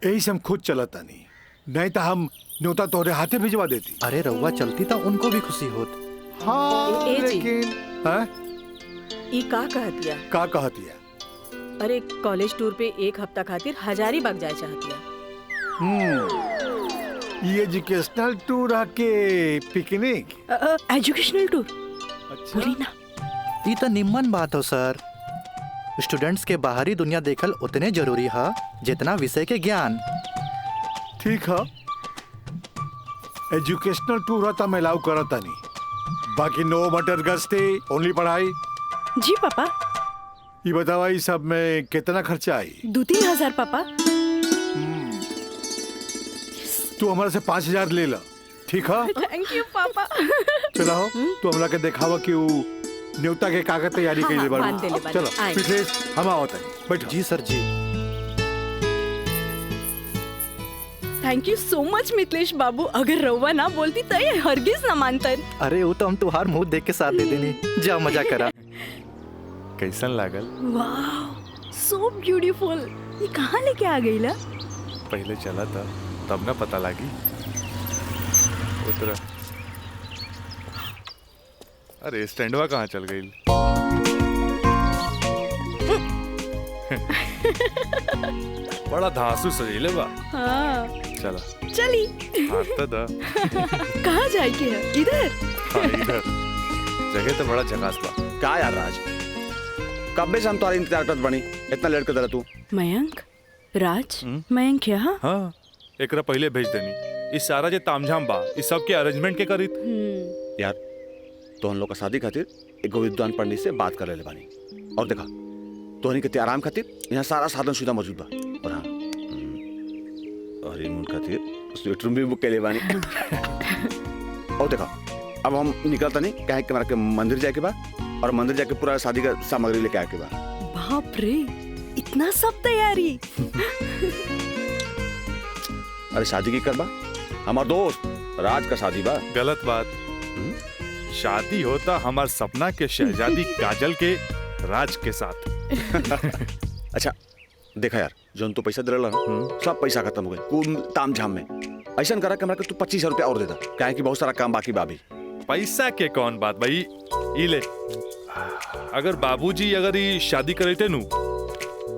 यही से हम खुद चलता नहीं तो हम न्योता तोहरे हाथे भिजवा देती। अरे रउआ चलती तो उनको भी खुशी होत। हाँ, ए जी। लेकिन हाँ? ई का कहतिया? का कहतिया? अरे कॉलेज टूर पे एक हफ्ता खातिर हजारीबाग जाए चाहतिया। ये एजुकेशनल टूर आके पिकनिक? एजुकेशनल टूर? अच्छा। बोली ना। ये तो निम्मन बात हो सर। स्टूडेंट्स के बाहरी दुनिया देखल उतने जरूरी है जितना विषय के ज्ञान। ठीक है, एजुकेशनल टूर तो मैं अलाउ करता नहीं, बाकी नो मटर गश्ती ओनली पढ़ाई। जी पापा। ये बतावा इस सब में कितना खर्चा आई? 2-3 हजार पापा। तू हमारे से 5,000 ले ला, ठीक है? थैंक यू पापा। चलो तू हमरा के दिखावा कि वो न्योता के कागज तैयारी हाँ, कर ले बांध देले बानी। चलो आए। मिथिलेश हम आवत है, बैठो। जी सर जी। Thank you so much Mithilesh बाबू। अगर रउआ ना बोलती तो ये हरगिज ना मानतन। अरे वो तो हम तुहार मुंह देख के साथ दे देनी। जा मजा करा। कैसन लागल? वाह सो ब्यूटीफुल। ये कहाँ लेके आ गई ला? पहले चला था तब ना पता लगी। उतरा। अरे स्टैंडवा कहाँ चल गई? बड़ा धांसू सजीले बा। हाँ चला चली। आता था। कहाँ जाए के है? इधर। हाँ, इधर जगह तो बड़ा झकास बा। का यार राज, कब से हम तुम्हारे इंतजार करत बनी, इतना लेट कर दला तू? मयंक राज मयंक यहाँ? हाँ एकरा पहले भेज देनी। इस सारा जे तामझाम बा इस सब के अरेंजमेंट के करी यार तो हम लोग का शादी खातिर एक विद्वान पंडित से बात कर ले बानी। और देखा तोहनी के आराम खातिर यहाँ सारा साधन सुविधा मौजूद बा। और हाँ हनीमून खातिर स्वीट रूम भी बुक कर ले बानी। और देखा अब हम निकलता नहीं कहे कि हमारा के मंदिर जाए के बा और मंदिर जाके पूरा शादी का सामग्री लेके आए के बा। बाप रे इतना सब तैयारी। अरे शादी की करबा, हमार दोस्त राज का शादी बा। गलत बात। शादी होता हमार सपना के शहजादी काजल के राज के साथ। अच्छा देखा यार जो तो पैसा दिला सब पैसा खत्म हो गए कुल ताम झाम में। ऐसा करा कि तू 25,000 रुपया और दे दा, काहे कि बहुत सारा काम बाकी बाबी। पैसा के कौन बात भाई, ई ले। अगर बाबूजी अगर ये शादी करे थे नु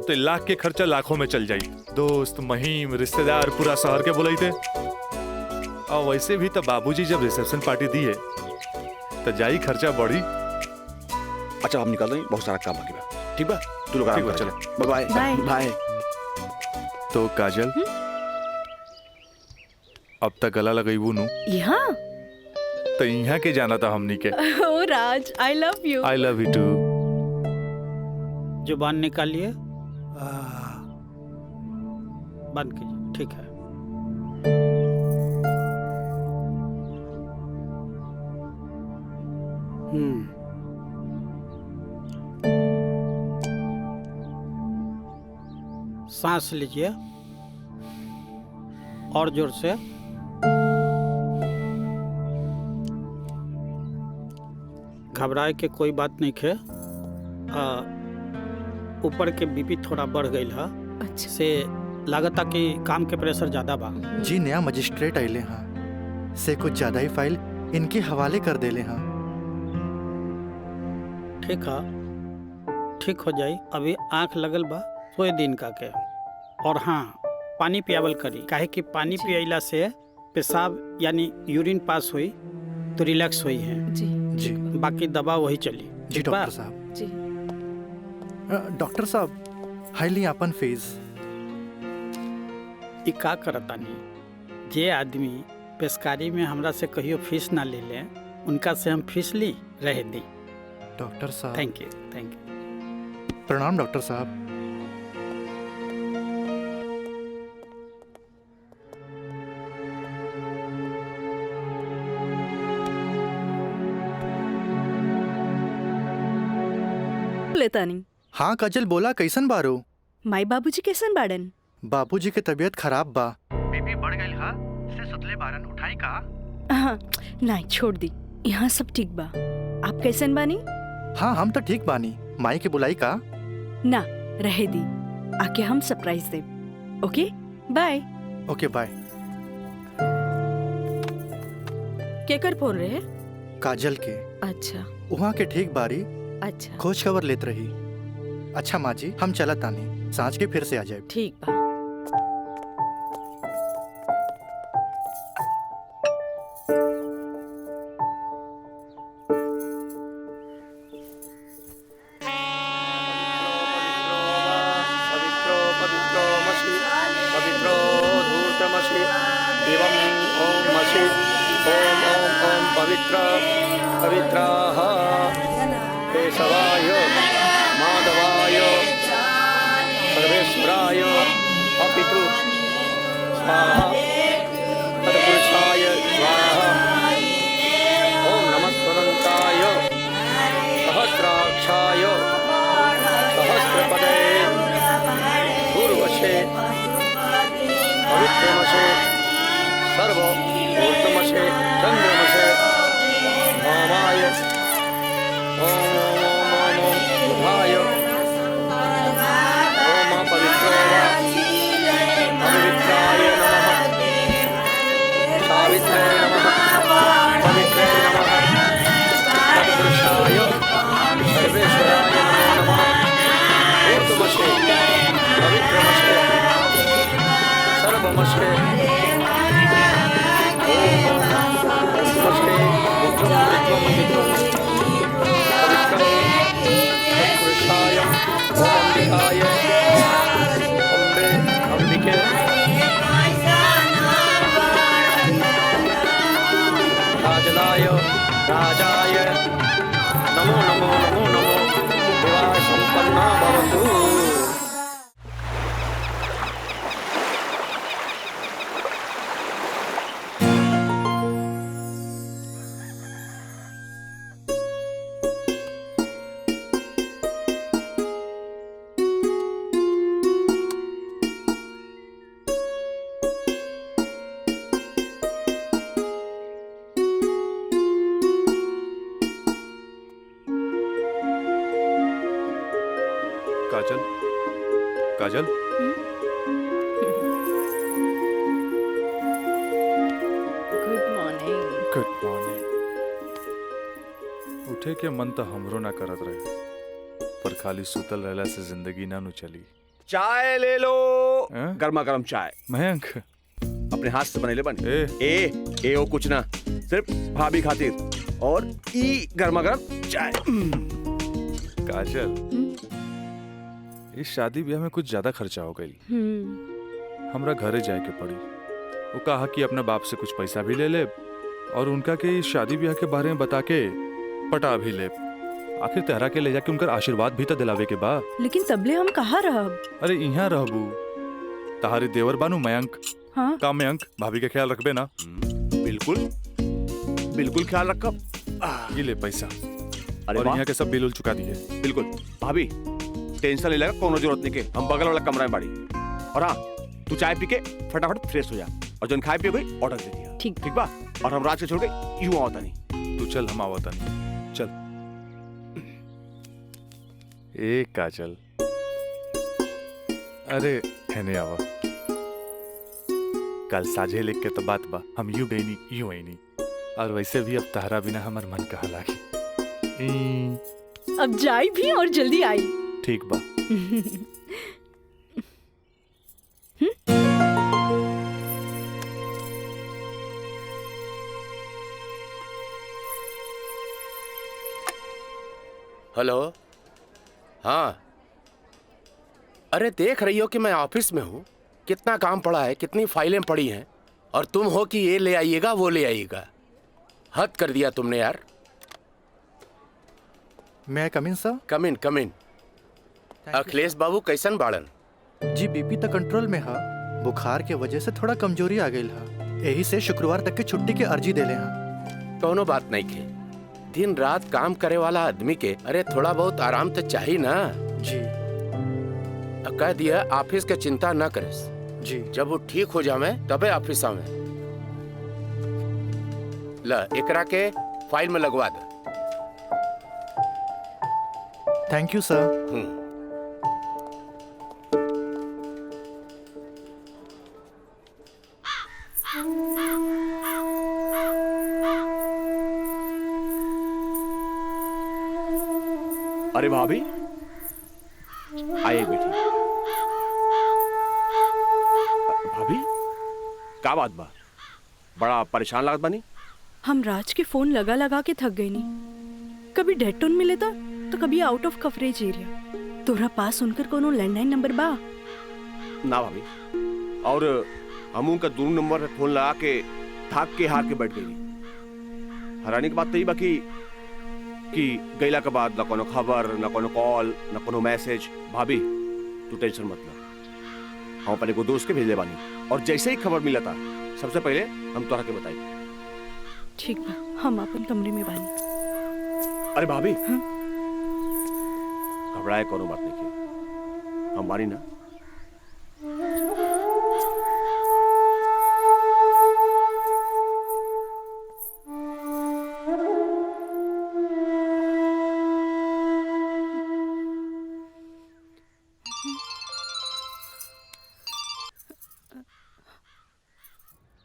तो लाख के खर्चा लाखों में चल जाई। दोस्त महिम रिश्तेदार पूरा शहर के बुलाई थे। और वैसे भी तो बाबूजी जब रिसेप्शन पार्टी दी है तो जाई खर्चा बढ़ी। अच्छा हम निकल रहे हैं, बहुत सारा काम बाकी बा। ठीक बा तू लोग आराम कर, चलो बाय बाय बाय। तो काजल अब तक गला लगईबू नु यहाँ तो यहाँ के जाना था हमनी के। ओ Raj I love you. I love you too. जुबान निकालिए, बंद कीजिए। ठीक है। सांस लीजिए और जोर से। घबराए के कोई बात नहीं है। ऊपर के बीपी थोड़ा बढ़ गई है। अच्छा। से लागता कि काम के प्रेशर ज्यादा बा। जी नया मजिस्ट्रेट आइले हाँ से कुछ ज्यादा ही फाइल इनके हवाले कर देले हाँ। ठीक है, ठीक हो जाई। अभी आंख लगल बा 100 दिन का के। और हाँ पानी पियावल करी, काहे कि पानी पियला से पेशाब यानी यूरिन पास हुई तो रिलैक्स हुई है। जी जी बाकी दवा वही चली। जी ठीक बा? डॉक्टर साहब। जी डॉक्टर साहब हाईली अपन फीस। ई का करतानी, जे आदमी पेशकारी में हमरा से कहियो फीस ना ले ले उनका से हम फीस ली रह दी। डॉक्टर साहब थैंक यू थैंक यू। प्रणाम डॉक्टर साहब। लेता नहीं। हाँ काजल बोला कैसन बारो? माई बाबूजी कैसन बाड़न? बाबूजी के तबीयत खराब बा। बीपी बढ़ गई हा से सुतले बारन उठाई का? हाँ नहीं छोड़ दी, यहाँ सब ठीक बा। आप कैसन बानी? हाँ हम तो ठीक बानी। माई के बुलाई का? ना रहे दी, आके हम सरप्राइज दे। Okay bye. Okay bye. केकर फोन रहे? काजल के। अच्छा वहाँ के ठीक बारी अच्छा खोज खबर लेत रही। अच्छा माँ जी हम चलत तानी, सांझ के फिर से आ जाए। ठीक बा। पवित्र पवित्राः केशवाय माधवाय सर्वेश्वराय अपितृ स्वाहा तत्पुरुषाय स्वाहा ओम नमः स्वदन्ताय सहस्राक्षाय सहस्रपदे पूर्वशे पवित्रमशे सर्व ऊर्ध्वमशे चंद्रमशे वामाय ओम ओम ओम ओम ओम बुधाय ओम पवित्रो वा पवित्राय नमः सावित्रे नमः पवित्रे नमः तत्पुरुषाय सर्वेश्वराय नमः ऊर्ध्वमशे पवित्रमशे सर्वमशे राजाय नमो नमो नमो नमो विवाह संपन्ना भवतु। Kajal Kajal good morning. Good morning. उठे के मन तो हमरो ना करत रहे, पर खाली सुतल रहला से जिंदगी ना नु चली। चाय ले लो, गर्मा गर्म चाय। मयंक अपने हाथ से बनेले बन। ए ओ कुछ ना, सिर्फ भाभी खातिर और ई गर्मा गर्म चाय। काजल इस शादी ब्याह में कुछ ज्यादा खर्चा हो गई। हमरा घरे जाए के पड़ी। वो कहा कि अपने बाप से कुछ पैसा भी ले ले और उनका के इस शादी ब्याह के बारे में बता के पटा भी ले। आखिर तेहरा के ले जाके उनका आशीर्वाद भी तो दिलावे के बा। लेकिन तबले हम कहाँ रहब? अरे यहाँ रहबू, तहारी देवर बानू मयंक। हाँ? का मयंक भाभी के ख्याल रखबे ना? बिल्कुल बिल्कुल ख्याल रखब। ये ले पैसा। अरे और यहाँ के सब बिल उल चुका दिए। बिल्कुल भाभी टेंशन ले लेगा, कोनो जरूरत नहीं के। हम बगल वाला कमरा में बाड़ी। और हाँ तू चाय पी के फटाफट फ्रेश हो जा और जन खाए पिए गई ऑर्डर दे दिया। ठीक ठीक बा। और हम रात के छोड़ के यूं आवता नहीं। तू चल, हम आवता नहीं। चल ए काजल, अरे हेने आवा। कल साझे लिख के तो बात बा, हम यूं गईनी यूं आईनी। और वैसे भी अब तहरा बिना हमार मन कहा लागी। अब जाई भी और जल्दी आई। ठीक बा। हेलो। हाँ अरे देख रही हो कि मैं ऑफिस में हूँ, कितना काम पड़ा है, कितनी फाइलें पड़ी हैं, और तुम हो कि ये ले आइएगा वो ले आइएगा। हद कर दिया तुमने यार। मैं कम इन सर? कम इन। अखिलेश बाबू कैसन बाड़न? जी बीपी तो कंट्रोल में है, बुखार के वजह से थोड़ा कमजोरी आ गई है। यही से शुक्रवार तक की छुट्टी की अर्जी दे ले हैं। कोनो बात नहीं के, दिन रात काम करे वाला आदमी के अरे थोड़ा बहुत आराम तो चाहिए ना। जी कह दिया ऑफिस के चिंता न करे जी। जब वो ठीक हो जावे तबे ऑफिस आवे। ला एकरा के फाइल में लगवा दे। थैंक यू सर। अरे भाभी आइए बेटी। भाभी क्या बात बा, बड़ा परेशान लागत बानी? हम राज के फोन लगा लगा के थक गई नहीं। कभी डेड टोन मिले था तो कभी आउट ऑफ कवरेज एरिया। तोरा पास उनकर कोनो लैंडलाइन नंबर बा? ना भाभी, और हम उनका दूर नंबर पे फोन लगा के थक के हार के बैठ गई। हैरानी की बात तो ये बाकी कि गैला के बाद न कोनो खबर न कोनो कॉल न कोनो मैसेज। भाभी तू टेंशन मत ले, हम अपने को दोस्त के भेजले बानी और जैसे ही खबर मिला था सबसे पहले हम तोहरा के बताई। ठीक बा, हम अपन कमरे में बानी। अरे भाभी घबराए कोनो बात नहीं की, हम बानी ना।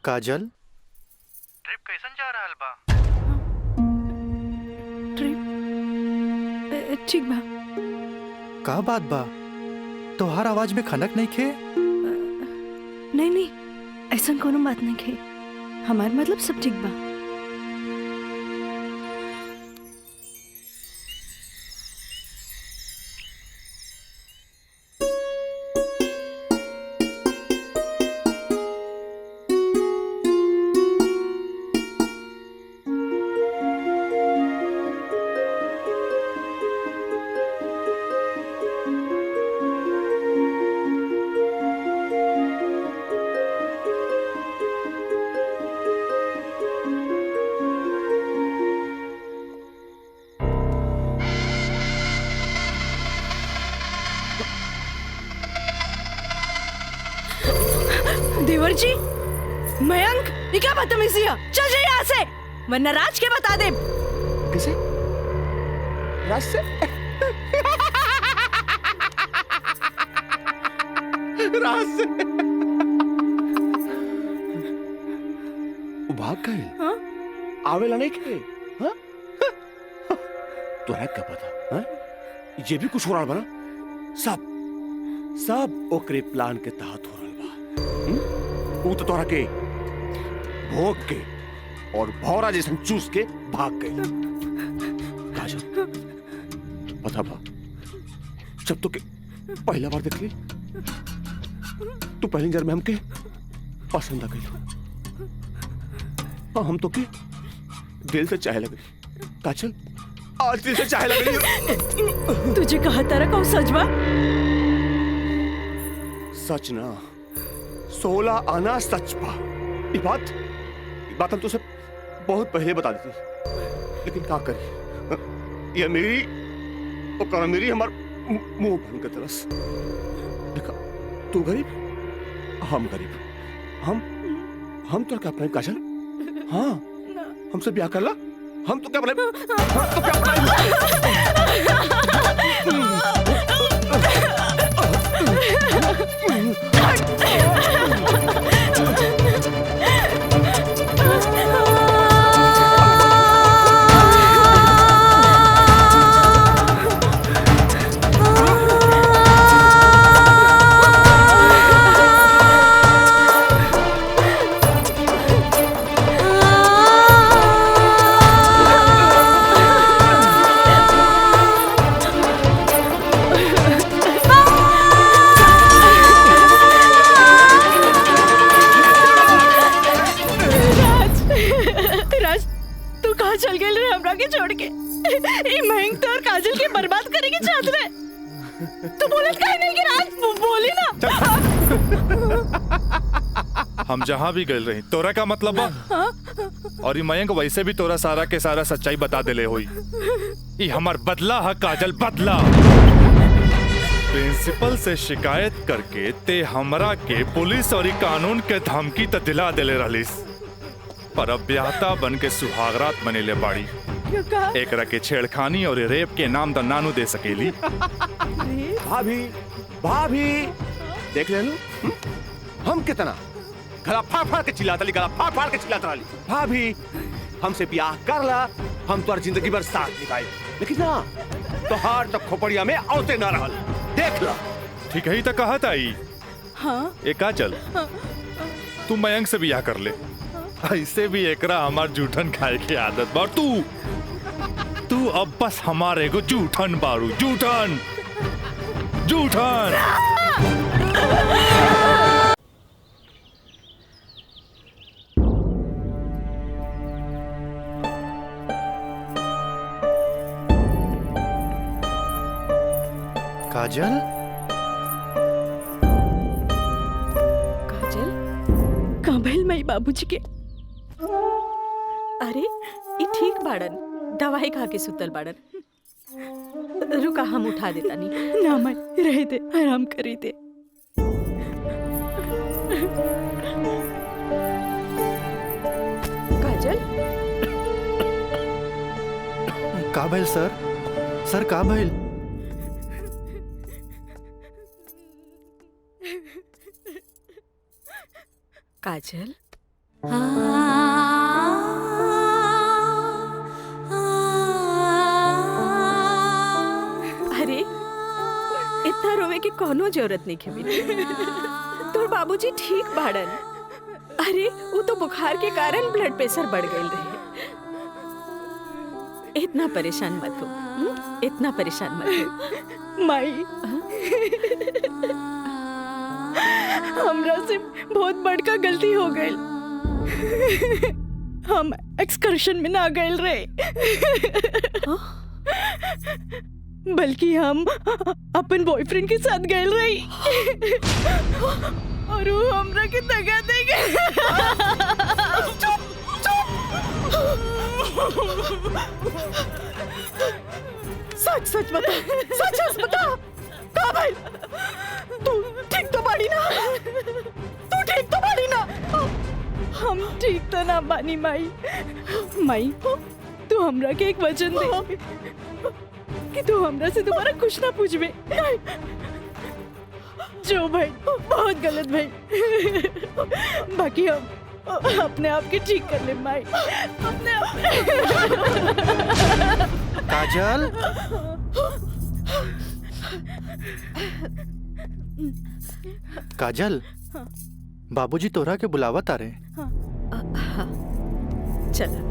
काजल, ट्रिप कैसन जा रहल बा? ट्रिप ठीक बा। का बात बा? तोहार आवाज में खनक नहीं खे? नहीं नहीं, ऐसा कोनो बात नहीं खे। हमार मतलब सब ठीक बा। देवर जी, मयंक, ये क्या बदतमीजी है? चल जाइए यहाँ से, वरना राज के बता दे। किसे? राज से? राज से? वो भाग गए? हाँ? आवेला नहीं के? हाँ? तोरा क्या पता? हाँ? ये भी कुछ हो रहा बना? सब ओकरे प्लान के तहत हो रहा बा। वो तो तोरा के भोग के और भौरा जैसन चूस के भाग गए। काजल, पता बा जब तो के पहला बार देख ली तू पहली नजर में हमके पसंद आ गई और हम तो के दिल से चाहे लगे। काजल, आज दिल से चाहे लगे। तुझे कहा तारा कौन सच बा? सच ना, 16 आना सच बा। ये बात हम तुझे बहुत पहले बता देती, लेकिन क्या करी, ये मेरी हमार मुंह बन के तरस। देखा, तू गरीब हम गरीब, हम तो क्या अपने काजल? हाँ, हमसे ब्याह कर ला, हम तो क्या अपने छोड़ के ये मयंक तो और काजल के बर्बाद करेंगे चाहत रहे। तू बोलत काहे नहीं कि राज बोली ना। हम जहाँ भी गए रही तोरा का मतलब बा? और ये मयंक वैसे भी तोरा सारा के सारा सच्चाई बता देले होई। ये हमार बदला है काजल, बदला। प्रिंसिपल से शिकायत करके ते हमरा के पुलिस और कानून के धमकी त दिला देले रहलिस, पर अब ब्याहता बन के सुहागरात बनेले बाड़ी। एकरा के छेड़खानी और रेप के नाम द नानू दे सकेली। भाभी देख ले लो, हम कितना गला फाड़ फाड़ के चिल्लाता ली, गला फाड़ फाड़ के चिल्लाता ली। भाभी हमसे ब्याह कर ला, हम तो जिंदगी भर साथ निभाए, लेकिन ना तोहार तो खोपड़िया में औते ना रहल। देख ला, ठीक है तो कहा ताई। हाँ? ए काजल, तू मयंक से ब्याह कर ले, ऐसे भी एकरा हमार जूठन खाए की आदत बा। तू अब बस हमारे को जूठन बारू, जूठन जूठन। काजल काजल कहाँ भइल माई बाबूजी के? अरे ई ठीक बाड़न, दवाई खा के सुतल बाड़न। रुका हम उठा देता नहीं। ना माई रह दे, आराम करी दे। काजल का भइल सर? सर का भइल? काजल अरे इतना रोवे की कोनो जरूरत नहीं है। तोर बाबूजी ठीक बाड़न। अरे वो तो बुखार के कारण ब्लड प्रेशर बढ़ गई रहे। इतना परेशान मत हो, इतना परेशान मत हो। माई हमरा से बहुत बड़का गलती हो गई। हम एक्सकर्शन में ना गए रहे, बल्कि हम अपन बॉयफ्रेंड के साथ गए रही और वो हमरा के दगा दे गए। सच सच बता, सच सच बता, का भाई तू ठीक तो बाड़ी ना? तू ठीक तो बाड़ी ना? हम ठीक तो ना बानी माई। माई तू हमरा के एक वचन दे कि तू हमरा से दोबारा कुछ ना पूछबे। जो भाई बहुत गलत भाई, बाकी हम अपने आप के ठीक कर ले माई, अपने आप। काजल काजल बाबूजी तोरा के बुलावत आ रहे। चला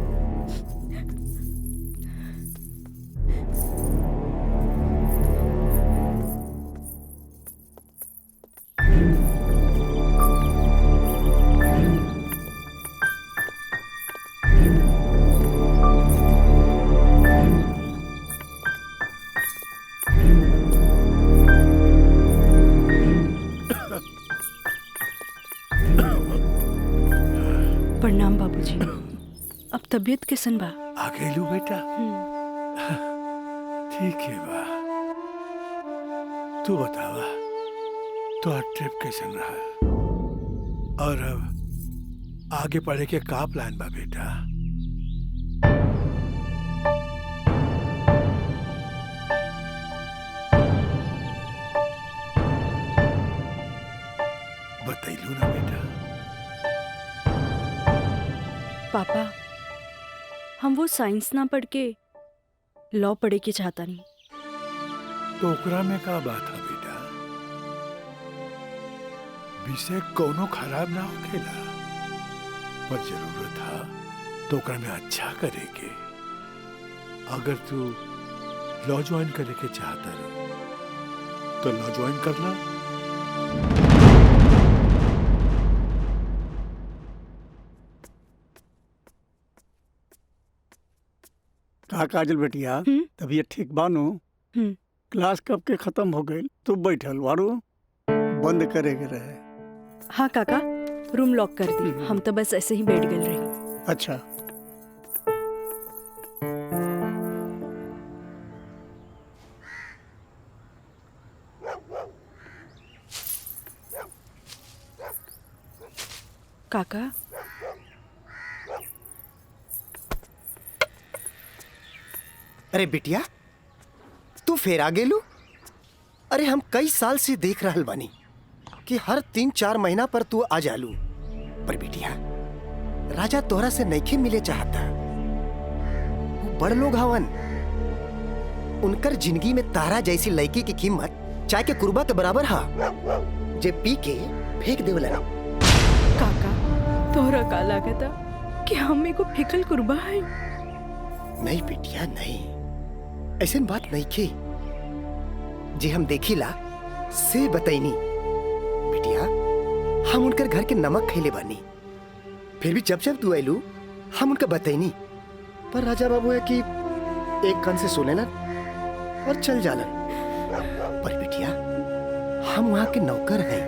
प्रणाम बाबूजी। अब तबीयत कैसन बा? आ गइलू बेटा? ठीक है बा। तू बतावा तो ट्रिप कैसन रहा और अब आगे पढ़े के का प्लान बा बेटा? बतैलू ना बेटा? पापा हम वो साइंस ना पढ़ के लॉ पढ़े के चाहता नहीं। तो ओकरा में का बात है बेटा? विषय कोनो खराब ना होखेला, पर जरूरत है तो ओकरा में अच्छा करे के। अगर तू लॉ ज्वाइन करे के चाहता रहो तो लॉ ज्वाइन कर ला। का काजल बेटिया तबीयत ठीक बानू? क्लास कब के खत्म हो गई? तू बैठल वारू बंद करे के रहे। हाँ काका रूम लॉक कर दी, हम तो बस ऐसे ही बैठ गए रही। अच्छा काका अरे बिटिया तू फेर आ गेलू? अरे हम कई साल से देख रहल बानी कि हर 3-4 महीना पर तू आ जालू, पर बिटिया राजा तोहरा से नइखे मिले चाहता। वो बड़ लोग हवन, उनकर जिंदगी में तारा जैसी लड़की की कीमत चाय के कुर्बा के बराबर हा, जे पी के फेंक देवला। काका तोहरा का लागता कि हम एगो फिकल कुर्बा है? नहीं बिटिया नहीं, ऐसन बात नहीं की। जे हम देखिला से बताइनी बिटिया, हम उनकर घर के नमक खैले बानी, फिर भी जब जब तू आयलू हम उनका बताइनी, पर राजा बाबू है कि एक कान से सुने ना और चल जालन। पर बिटिया हम वहां के नौकर हैं।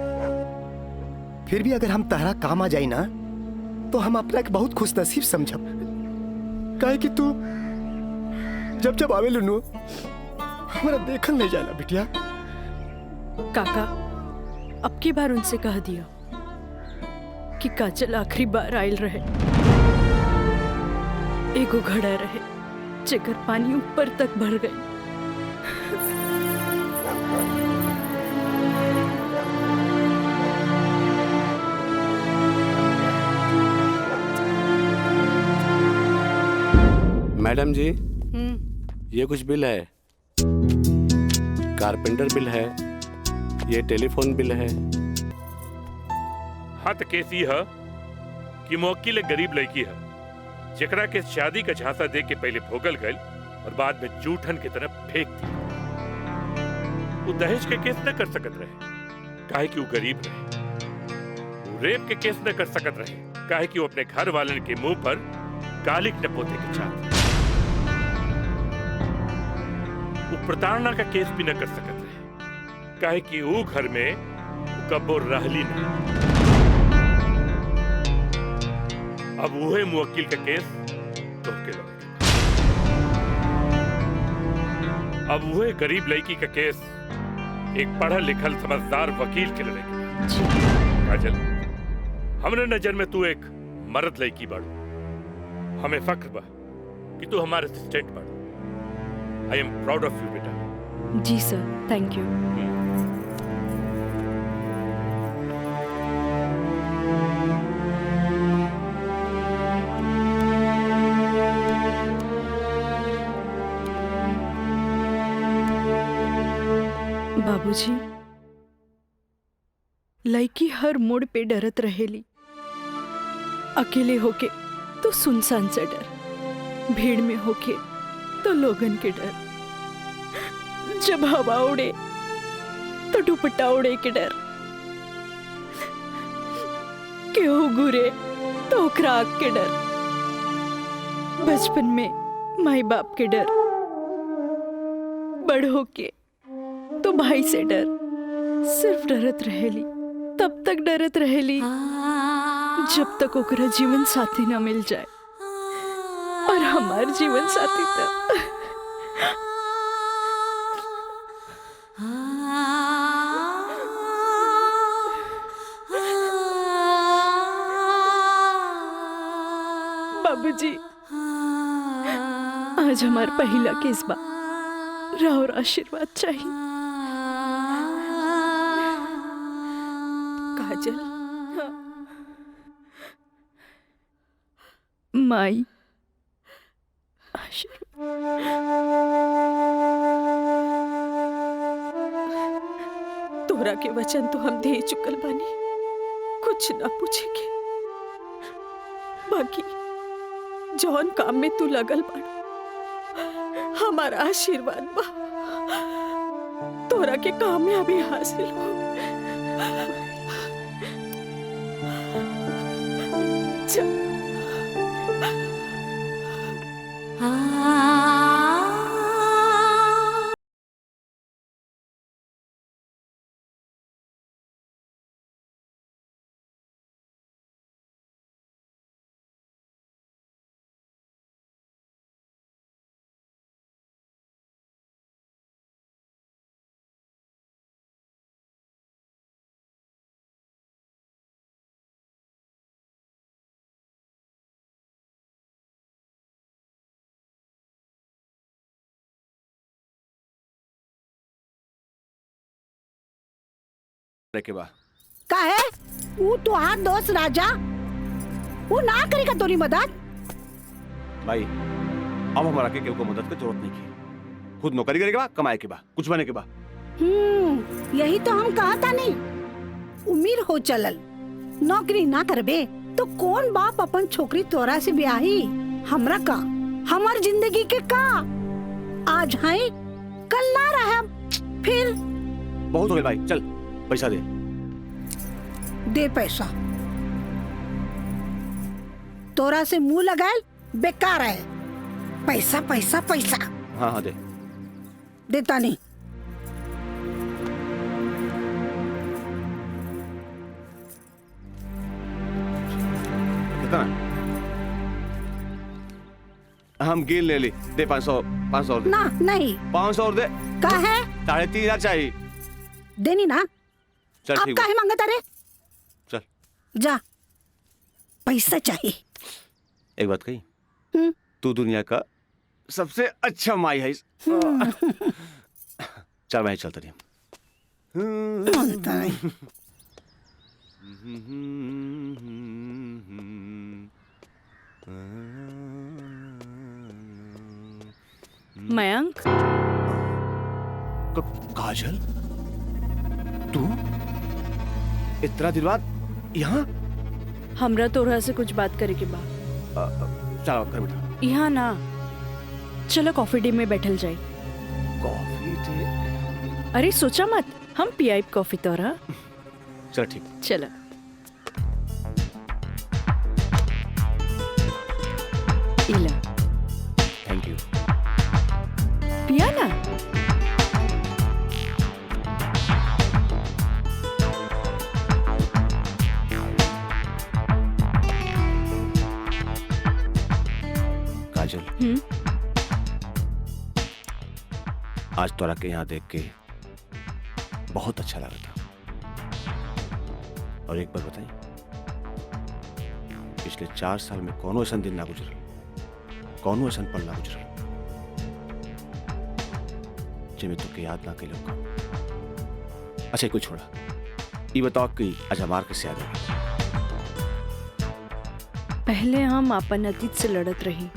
फिर भी अगर हम तहरा काम आ जाई ना तो हम अपना के बहुत खुश नसीब समझब। काहे कि तू जब जब आवे लुनु हमारा देखल नहीं जाला बिटिया। काका अब की बार उनसे कह दिया कि काजल आखिरी बार आयल रहे, एगो घड़ा रहे जेकर पानी ऊपर तक भर गई। मैडम जी ये कुछ बिल है, कारपेंटर बिल है, ये टेलीफोन बिल है। हाँ तो केस ये है कि मुवक्किल एक गरीब लड़की है जेकरा के शादी का झांसा दे के पहले भोगल गई और बाद में जूठन की तरफ फेंक दी। वो दहेज के केस न कर सकत रहे काहे कि वो गरीब रहे। वो रेप के केस न कर सकत रहे काहे कि वो अपने घर वाले के मुंह पर कालिक न पोते के चाहते। वो प्रताड़ना का केस भी न कर सकत रहे काहे कि वो घर में कब्बो रहली नहीं। अब वही मुवक्किल का केस तो के लगे। अब वही गरीब लड़की का केस एक पढ़ा लिखल समझदार वकील के लड़ेगा। काजल, हमने नजर में तू एक मर्द लड़की बाड़ू। हमें फक्र बा कि तू हमारे असिस्टेंट बाड़ू। आई एम प्राउड ऑफ यू बेटा। जी सर, थैंक यू। बाबूजी, लड़की हर मोड़ पे डरत रहेली। अकेले होके तो सुनसान से डर, भीड़ में होके तो लोगन के डर, जब हवा उड़े तो दुपट्टा उड़े के डर, केहू घूरे तो ओकरा आग के डर, बचपन में माई बाप के डर, बड़ होके तो भाई से डर। सिर्फ डरत रहेली, तब तक डरत रहेली जब तक ओकरा जीवन साथी ना मिल जाए। और हमार जीवन साथी तो बाबूजी, आज हमार पहला केस बा, राउर आशीर्वाद चाहिए। काजल, माई तोहरा के वचन तो हम दे चुकल बानी, कुछ ना पूछेगे। बाकी जौन काम में तू लगल बाड़ा, हमारा आशीर्वाद बा तोहरा के कामयाबी हासिल हो। के बा का है वो तुहार दोस्त राजा, वो ना करेगा तोरी मदद। भाई अब हमारा के केहू को मदद की जरूरत नहीं की, खुद नौकरी करेगा बा, कमाए के बा, कुछ बने के बा। यही तो हम कहा था नहीं, उम्र हो चलल, नौकरी ना करबे तो कौन बाप अपन छोकरी तोरा से ब्याही। हमरा का, हमार जिंदगी के का, आज है कल ना रहे। फिर बहुत हो गया भाई, चल पैसा दे पैसा। तोरा से मुंह लगाए बेकार है। पैसा पैसा पैसा। हाँ हाँ दे। देता नहीं। कितना हम गिन ले ली दे 500 500 और दे ना नहीं 500 और दे का है 3,500 चाहिए देनी ना चल आप ठीक काहे मांगता रे चल जा पैसा चाहिए एक बात कही तू दुनिया का सबसे अच्छा माई है चल मैं चलता रही मानता नहीं मयंक काजल तू इतना दिन बाद यहाँ हमरा तोरा से कुछ बात करे के बा चलो कर बेटा यहाँ ना चलो कॉफी डे में बैठल जाए कॉफी डे अरे सोचा मत हम पियाई कॉफी तोरा चल ठीक चलो इला थैंक यू पिया ना काजल आज तोरा के यहाँ देख के बहुत अच्छा लगा था और एक बार बताई पिछले 4 साल में कौनो ऐसा दिन ना गुजरल कौनो ऐसा पल ना गुजरल जिसमें तुके याद ना के लोग अच्छा कुछ छोड़ा ये बताओ कि आज हमार कैसे याद है पहले हम अपन अतीत से लड़त रही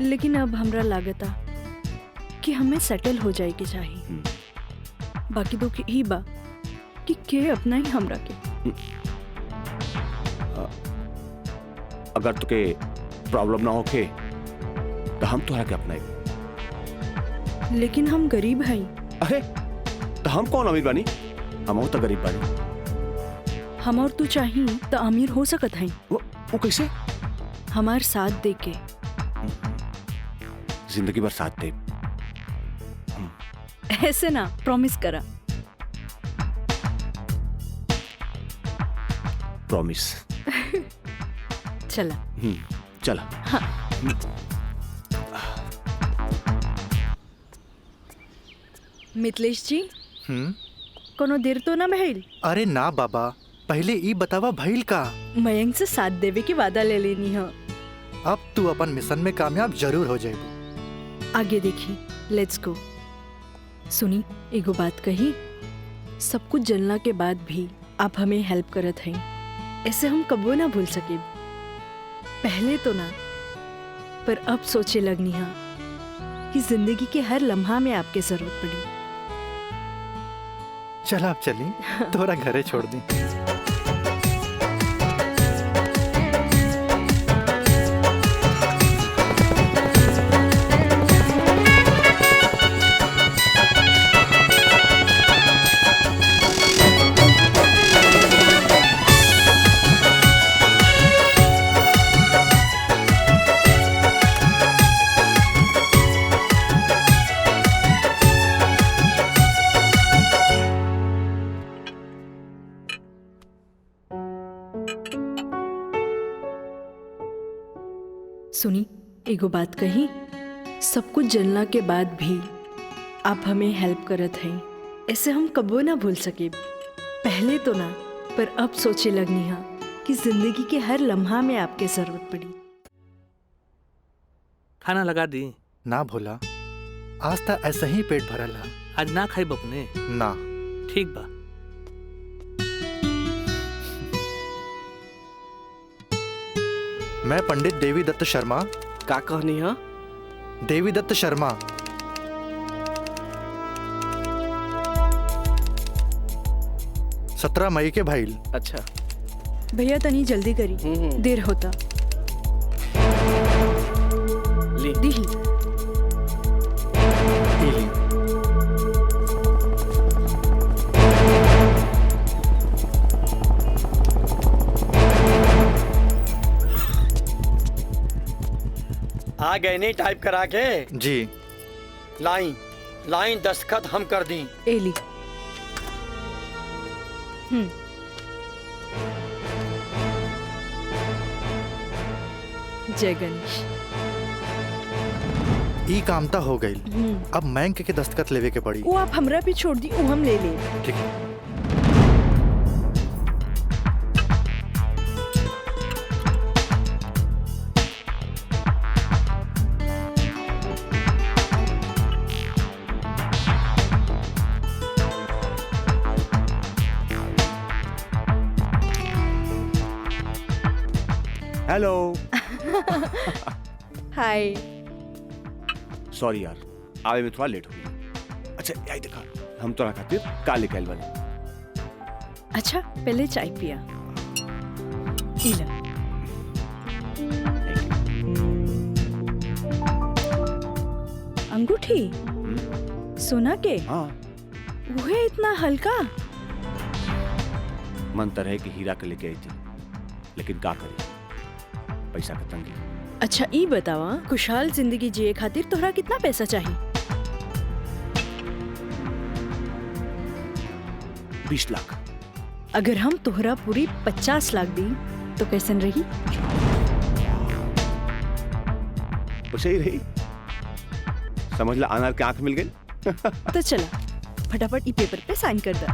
लेकिन अब हमरा लागता कि हमें सेटल हो जाए के चाहिए बाकी तो ही बा कि के अपना ही हमरा के अगर तुके प्रॉब्लम ना होके तो हम तोहरा के अपनाए लेकिन हम गरीब हैं अरे तो हम कौन अमीर बानी हम तो गरीब बानी हम और तू चाहिए तो अमीर हो सकत हैं वो कैसे हमार साथ दे के जिंदगी भर साथ दे ऐसे ना प्रॉमिस करा प्रॉमिस चला चला हाँ। मिथिलेश जी कोनो देर तो ना भइल अरे ना बाबा पहले ई बतावा भइल का मयंक से साथ देवे की वादा ले लेनी है अब तू अपन मिशन में कामयाब जरूर हो जाएगी आगे देखी लेट्स गो सुनी एगो बात कही सब कुछ जानला के बाद भी आप हमें हेल्प करत हैं ऐसे हम कबो ना भूल सके पहले तो ना पर अब सोचे लगनी है कि जिंदगी के हर लम्हा में आपकी जरूरत पड़ी चल आप चली तोरा घरे छोड़ दी सुनी एगो बात कही सब कुछ जानला के बाद भी आप हमें हेल्प करत हैं ऐसे हम कबो ना भूल सके पहले तो ना पर अब सोचे लगनी है कि जिंदगी के हर लम्हा में आपके जरूरत पड़ी खाना लगा दी ना भोला आज तक ऐसा ही पेट भरल है आज ना खाई बपने ना ठीक बा मैं पंडित देवी दत्त शर्मा का कहनी है देवी दत्त शर्मा 17 मई के भाईल अच्छा भैया तनी जल्दी करी देर होता ली दी आ गए नहीं टाइप करा के जी लाइन लाइन दस्तखत हम कर दी एली जय गणेश। ई कामता हो गई। अब बैंक के दस्तखत लेवे के पड़ी। वो आप हमरा पे छोड़ दी, वो हम ले ले। ठीक है। हेलो। हाय। सॉरी यार, आवे में थोड़ा लेट हो गया। अच्छा यही देखा, हम तोरा खातिर का लेके आइल बानी। अच्छा पहले चाय पिया। इला। अंगूठी सोना के? हाँ। वो है इतना हल्का? मन तो रहे कि हीरा के लेके आई थी, लेकिन का करी, पैसा का तंगी। अच्छा ई बतावा, खुशहाल जिंदगी जिए खातिर तोहरा कितना पैसा चाहिए? 20 लाख। अगर हम तोहरा पूरी 50 लाख दी तो कैसन रही? वैसे ही रही, समझ ला अनार के आंख मिल गई। तो चला फटाफट ई पेपर पे साइन कर दे।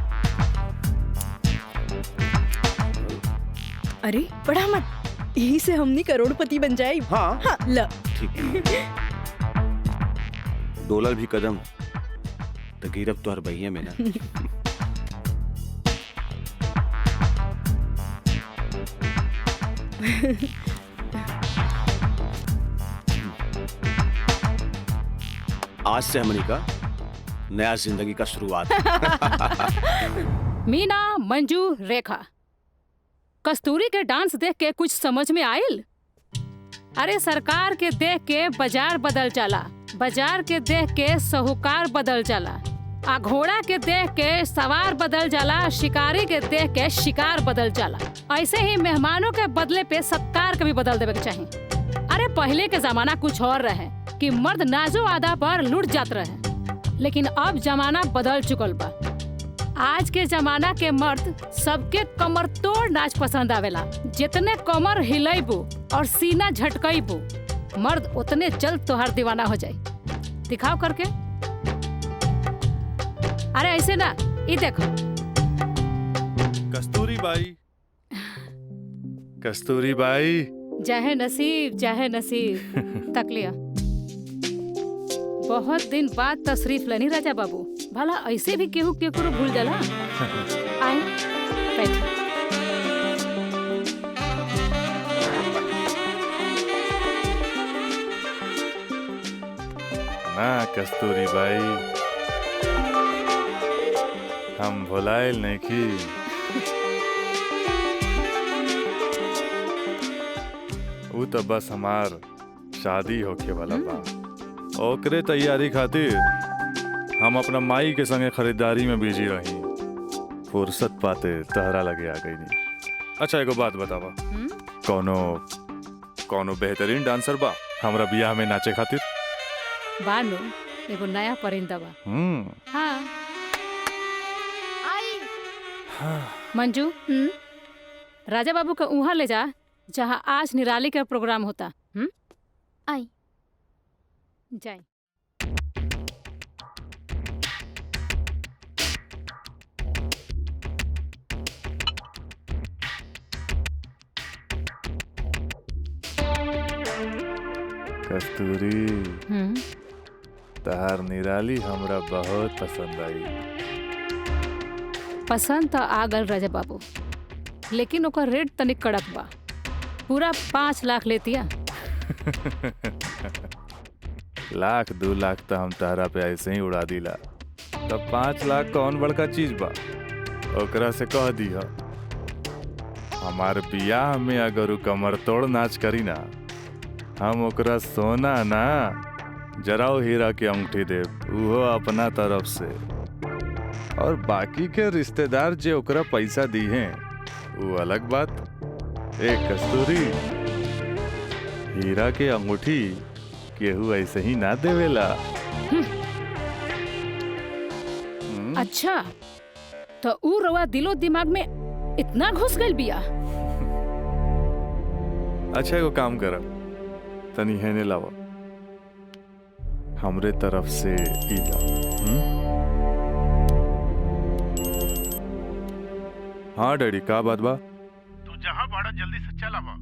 अरे पढ़ा मत, यही से हमनी करोड़पति बन जाए। हाँ, हाँ ल। ठीक। डॉलर भी कदम तो गिरब तो हर बहिया में ना। आज से हमनी का नया जिंदगी का शुरुआत। मीना, मंजू, रेखा, कस्तूरी के डांस देख के कुछ समझ में आयल? अरे सरकार के देख के बाजार बदल जाला, बाजार के देख के साहूकार बदल जाला, आ घोड़ा के देख के सवार बदल जाला, शिकारी के देख के शिकार बदल जाला। ऐसे ही मेहमानों के बदले पे सत्कार के भी बदल देवे के चाहिए। अरे पहले के जमाना कुछ और रहे कि मर्द नाजो आदा पर लुट जात रहे, लेकिन अब जमाना बदल चुकल बा। आज के जमाना के मर्द सबके कमर तोड़ नाच पसंद आवेला। जितने कमर हिलाइबू और सीना झटकाइबू, मर्द उतने जल्द तोहार दीवाना हो जाए। दिखाओ करके। अरे ऐसे ना, ये देखो। कस्तूरी बाई, कस्तूरी बाई। चाहे नसीब, चाहे नसीब। तक लिया। बहुत दिन बाद तशरीफ लेनी राजा बाबू। भला ऐसे भी केहू केकरो भूल जाला? आए बैठ। ना कस्तूरी बाई, हम भुलाइल नहीं की। वो तो बस हमार शादी होके वाला बा, ओकरे तैयारी खातिर हम अपना माई के संगे खरीदारी में बिजी रही। फुर्सत पाते तहरा लगे आ गई नहीं। अच्छा एगो बात बतावा, कौनो बेहतरीन डांसर बा हमरा बियाह में नाचे खातिर? बानो एगो नया परिंदा बा। हाँ। मंजू, राजा बाबू का उहाँ ले जा जहाँ आज निराली का प्रोग्राम होता। आई जाए। कस्तूरी, तहार निराली हमरा बहुत पसंद आई। पसंद तो आ गल राजा बाबू, लेकिन ओकर रेट तनिक कड़क बा। पूरा 5 लाख लेतिया। लाख 2 लाख तो हम तहरा पे ऐसे ही उड़ा दिला, तब 5 लाख कौन बड़का चीज बा? ओकरा से कह दिया हमार बियाह में अगर उ कमर तोड़ नाच करी ना, हम ओकरा सोना ना जराओ हीरा के अंगूठी देब, उहो अपना तरफ से। और बाकी के रिश्तेदार जे ओकरा पैसा दी हैं वो अलग बात। एक कस्तूरी, हीरा के अंगूठी केहू ऐसे ही ना देवेला। अच्छा तो ऊ रवा दिलो दिमाग में इतना घुस गइल बिया। अच्छा एगो काम कर, तनी हेने लावा, हमरे तरफ से ईला। हाँ डैडी, का बात बा? तू जहाँ बाड़ा जल्दी से चल आवा।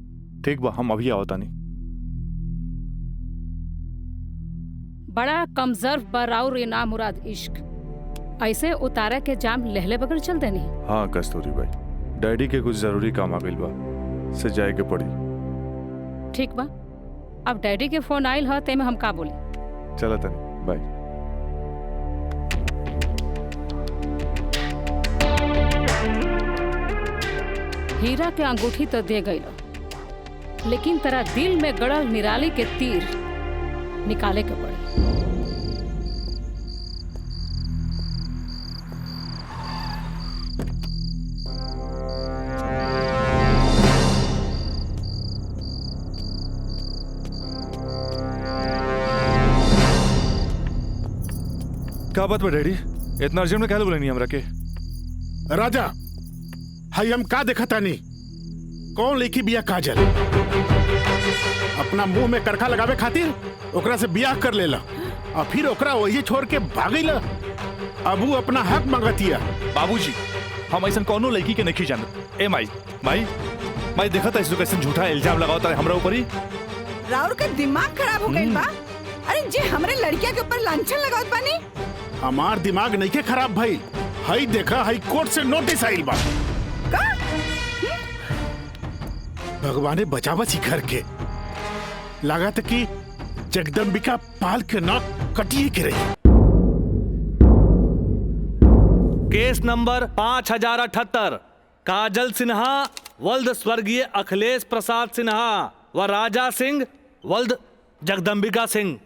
ठीक बा, हम अभी आवता नहीं। बड़ा कमजोर पर और ये नामुराद इश्क ऐसे उतारा के जाम लहले बगैर चल देनी। हाँ कस्तूरी भाई, डैडी के कुछ जरूरी काम आ गइल बा, से जाए के पड़ी। ठीक बा, अब डैडी के फोन आइल ह तेमे हम का बोली। चला तनी, बाय। हीरा के अंगूठी तो दे गई, लेकिन तेरा दिल में गड़ल निराली के तीर निकाले के पड़ी। क्या बात बा डैडी, इतना अर्जेंट में क्या बोले नहीं हमरा के? राजा, हाई हम का देखा तानी? कौन लिखी बिया काजल? अपना मुंह में करखा लगावे खातिर ओकरा से बियाह कर लेला और फिर ओकरा वही छोड़ के भागीला। अब वो अपना हक मांगतिया। बाबूजी, हम ऐसा कौनो लड़की के नहीं जानत। ए माई माई माई, देखा था इसको कैसे झूठा इल्जाम लगावता है हमरा ऊपर ही। राउर का दिमाग खराब हो गई बा। अरे जे हमरे लड़किया के ऊपर लांछन लगावत बानी। हमार दिमाग नहीं के खराब भाई, हाई देखा, हाई कोर्ट से नोटिस आइल बा। भगवाने बचावा घर के, लागत कि जगदम्बिका पाल के नाक कटिए के रही। केस नंबर 5078, काजल सिन्हा वल्द स्वर्गीय अखिलेश प्रसाद सिन्हा व राजा सिंह वल्द जगदम्बिका सिंह।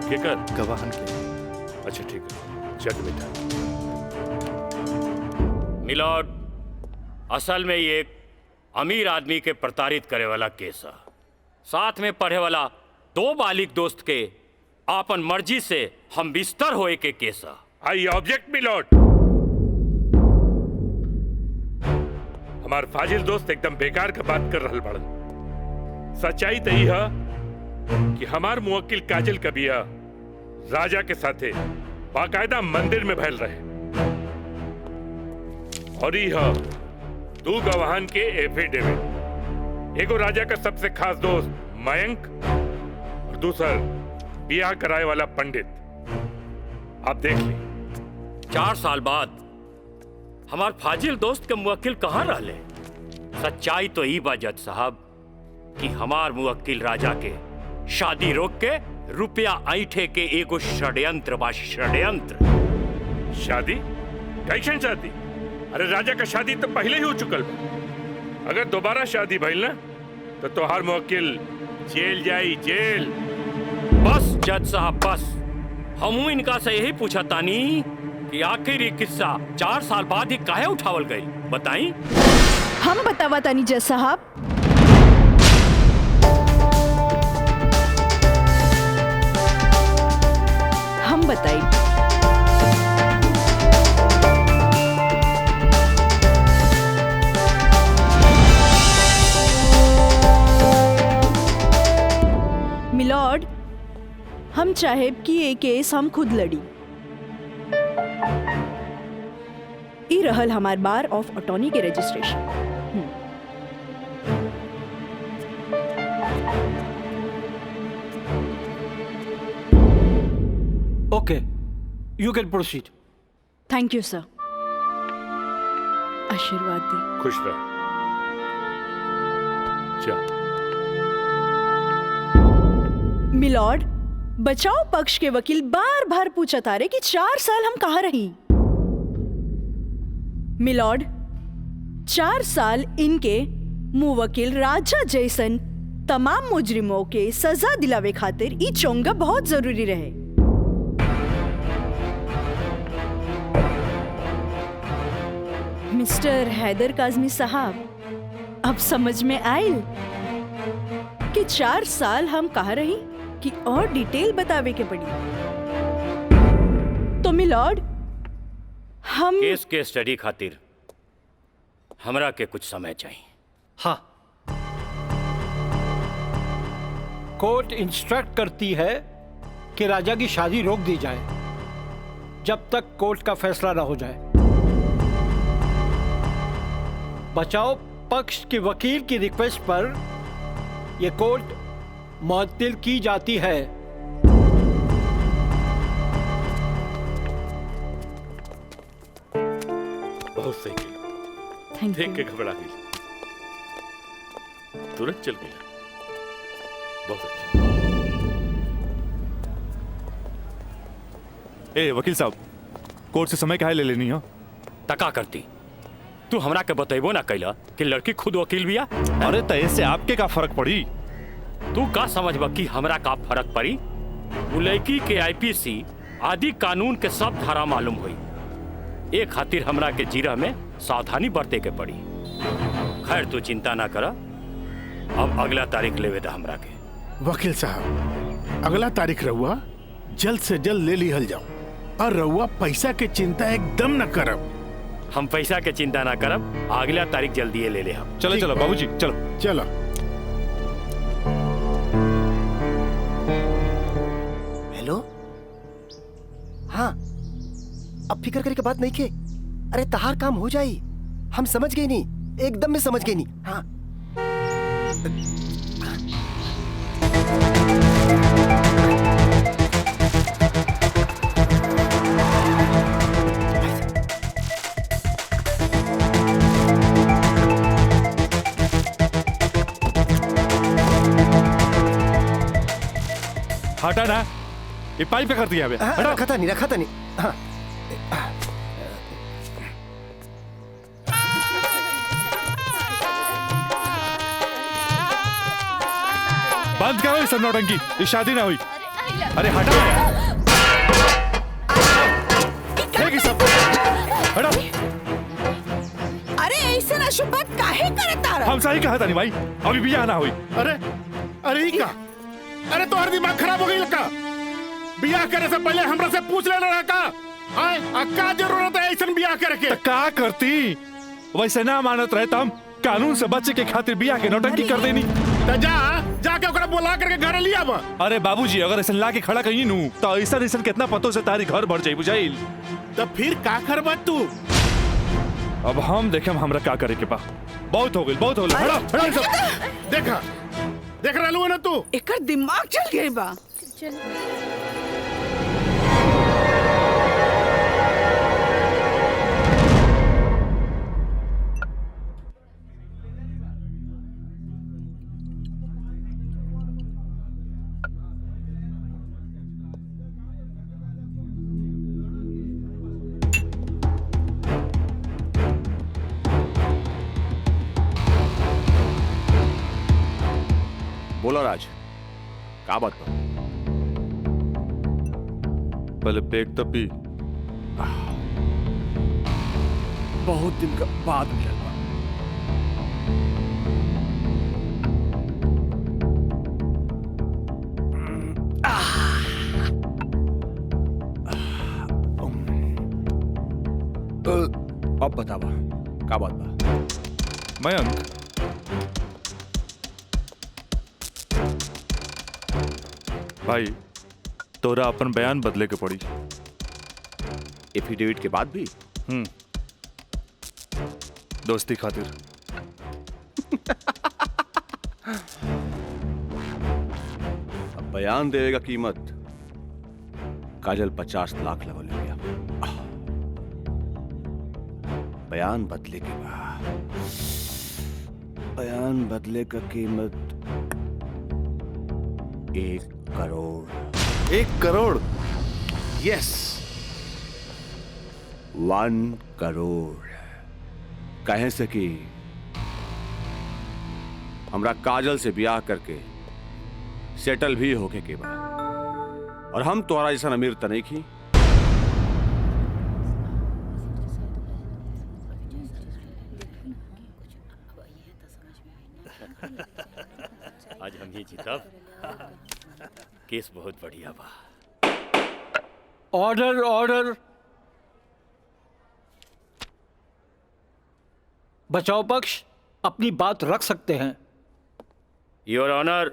केकर? गवाहन के। अच्छा ठीक है, चल बेटा। मिलॉर्ड, असल में ये एक अमीर आदमी के प्रताड़ित करे वाला केस है। साथ में पढ़े वाला 2 बालिग दोस्त के आपन मर्जी से हम बिस्तर होए के केस है। I object my lord. हमार फाजिल दोस्त एकदम बेकार का बात कर रहल बड़न। सच्चाई तो यही है कि हमार मुवक्किल काजल का बिया राजा के साथे बाकायदा मंदिर में भैल रहे, और यह 2 गवाहन के एफिडेविट। एगो राजा का सबसे खास दोस्त मयंक और दूसर बियाह कराए वाला पंडित। आप देख ली। 4 साल बाद हमार फाजिल दोस्त के मुवक्किल कहाँ रहले? सच्चाई तो ई बा जज साहब कि हमार मुवक्किल राजा के शादी रोक के रुपया ऐठे के एगो षड्यंत्र बा, षड्यंत्र। शादी? कैसन शादी? अरे राजा का शादी तो पहले ही हो चुकल बा। अगर दोबारा शादी भइल ना तो तोहार मुवक्किल जेल जाई, जेल। बस जज साहब बस, हमू इनका से यही पूछा तानी कि आखिर ये किस्सा 4 साल बाद ही काहे उठावल गई, बताई? हम बतावा तानी जज साहब। हम बताई। मिलॉर्ड, हम चाहे कि ये केस हम खुद लड़ी। ई रहल हमार बार ऑफ अटॉर्नी के रजिस्ट्रेशन। Okay, you can proceed. Thank you sir. आशीर्वाद दी। खुश रह। जा। मिलॉर्ड, बचाव पक्ष के वकील बार बार पूछा तारे कि 4 साल हम कहाँ रही। मिलॉर्ड, 4 साल इनके मुवक्किल राजा जैसन तमाम मुजरिमों के सजा दिलावे खातिर ई चोंगा बहुत जरूरी रहे। मिस्टर हैदर काज़मी साहब, अब समझ में आयल कि 4 साल हम कहा रही कि और डिटेल बतावे के पड़ी। तो मिलॉर्ड, हम केस के स्टडी खातिर हमरा के कुछ समय चाहिए। हाँ, कोर्ट इंस्ट्रक्ट करती है कि राजा की शादी रोक दी जाए जब तक कोर्ट का फैसला ना हो जाए। बचाव पक्ष के वकील की रिक्वेस्ट पर यह कोर्ट मुअत्तिल की जाती है। बहुत सही किया। देख के घबरा गई, तुरंत चल गई। बहुत अच्छा। ए वकील साहब, कोर्ट से समय काहे ले लेनी हो? तका करती तू हमरा के बतेबो ना कैला कि लड़की खुद वकील बिया। अरे तय से आपके का फर्क पड़ी? तू का समझबा कि हमरा का फर्क पड़ी? वो लड़की के आईपीसी आदि कानून के सब धारा मालूम हुई। एक खातिर हमरा के जीरा में सावधानी बरते के पड़ी। खैर तू चिंता ना कर, अब अगला तारीख लेवे दा हमरा के। वकील साहब, अगला तारीख रहुआ जल्द से जल्द ले लिहल जाओ, और रहुआ पैसा के चिंता एकदम न करब। हम पैसा के चिंता ना करब, अगला तारीख जल्दी ले ले हम। चलो चलो बाबूजी, चलो चलो। हेलो, हाँ, अब फिक्र करे के बात नहीं के। अरे तहार काम हो जाई, हम समझ गए नहीं, एकदम में समझ गए नहीं। हाँ, हटा ना, ये पाइप पे कर दिया अबे। रखा था नहीं। हाँ, बंद करो इस नौटंकी, ये शादी ना हुई। अरे हटा सब, हटा। अरे ऐसे ना शुभ बात काहे करता रहा? हम सही कहा था नहीं भाई, अभी भी आना हुई। अरे ही का? अरे तो हर दिमाग खराब हो गई लड़का। बियाह करे से पहले हमरा से पूछ लेना रहा का? का जरूरत है ऐसा बियाह करे के? का करती? वैसे ना मानत रहे हम कानून से बचे के खातिर बियाह के नौटंकी कर देनी। जाके ओकरा बुला करके घर लिया बा। अरे बाबूजी, अगर ऐसा ला के खड़ा कहीं नू तो ऐसा कितना पतों से तारी घर भर जाई बुझाइल। तो फिर का करबा तू? अब हम देखे हमरा का करे के बा। बहुत हो गई, बहुत हो गई। देखा देख रहा लू ना तू? एकर दिमाग चल गई बा। बोला राज, का बात बा? पहले पेट तो पी। बहुत दिन का बाद मिलल बा। अब बतावा का बात बा? मयंक, भाई तोरा अपन बयान बदले के पड़ी। एफिडेविट के बाद भी? दोस्ती खातिर। अब बयान देने का कीमत काजल 50 लाख लगल गया। बयान बदले के बाद बयान बदले का कीमत 1 करोड़। 1 करोड़? यस, 1 करोड़। कहे से कि हमरा काजल से ब्याह करके सेटल भी होके के बाद, और हम तोरा जैसा अमीर त नहीं की। आज हम मुन्नी जी तब केस बहुत बढ़िया बा। Order order. बचाव पक्ष अपनी बात रख सकते हैं। योर ऑनर,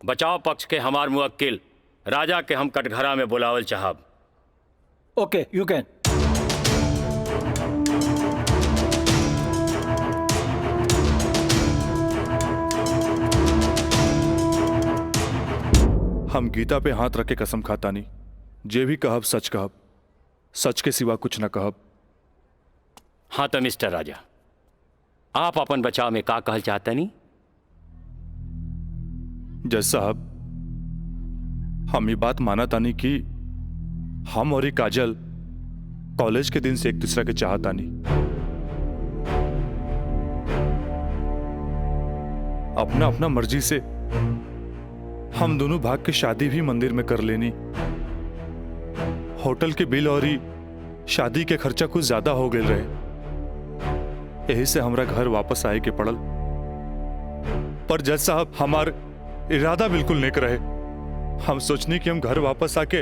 बचाव पक्ष के हमार मुवक्किल राजा के हम कटघरा में बुलावल चाहब। ओके, यू कैन। हम गीता पे हाथ रख के कसम खाता नहीं, जे भी कहब सच कहब, सच के सिवा कुछ न कहब। हाँ तो मिस्टर राजा, आप अपन बचाव में का कहल चाहते नहीं? जज साहब, हम ये बात माना तानी कि हम और ये काजल कॉलेज के दिन से एक दूसरे के चाहता नहीं। अपना अपना मर्जी से हम दोनों भाग के शादी भी मंदिर में कर लेनी। होटल के बिल और ही शादी के खर्चा कुछ ज्यादा हो गए रहे, यही से हमरा घर वापस आए के पड़ल। पर जज साहब, हमार इरादा बिल्कुल नेक रहे। हम सोचनी कि हम घर वापस आके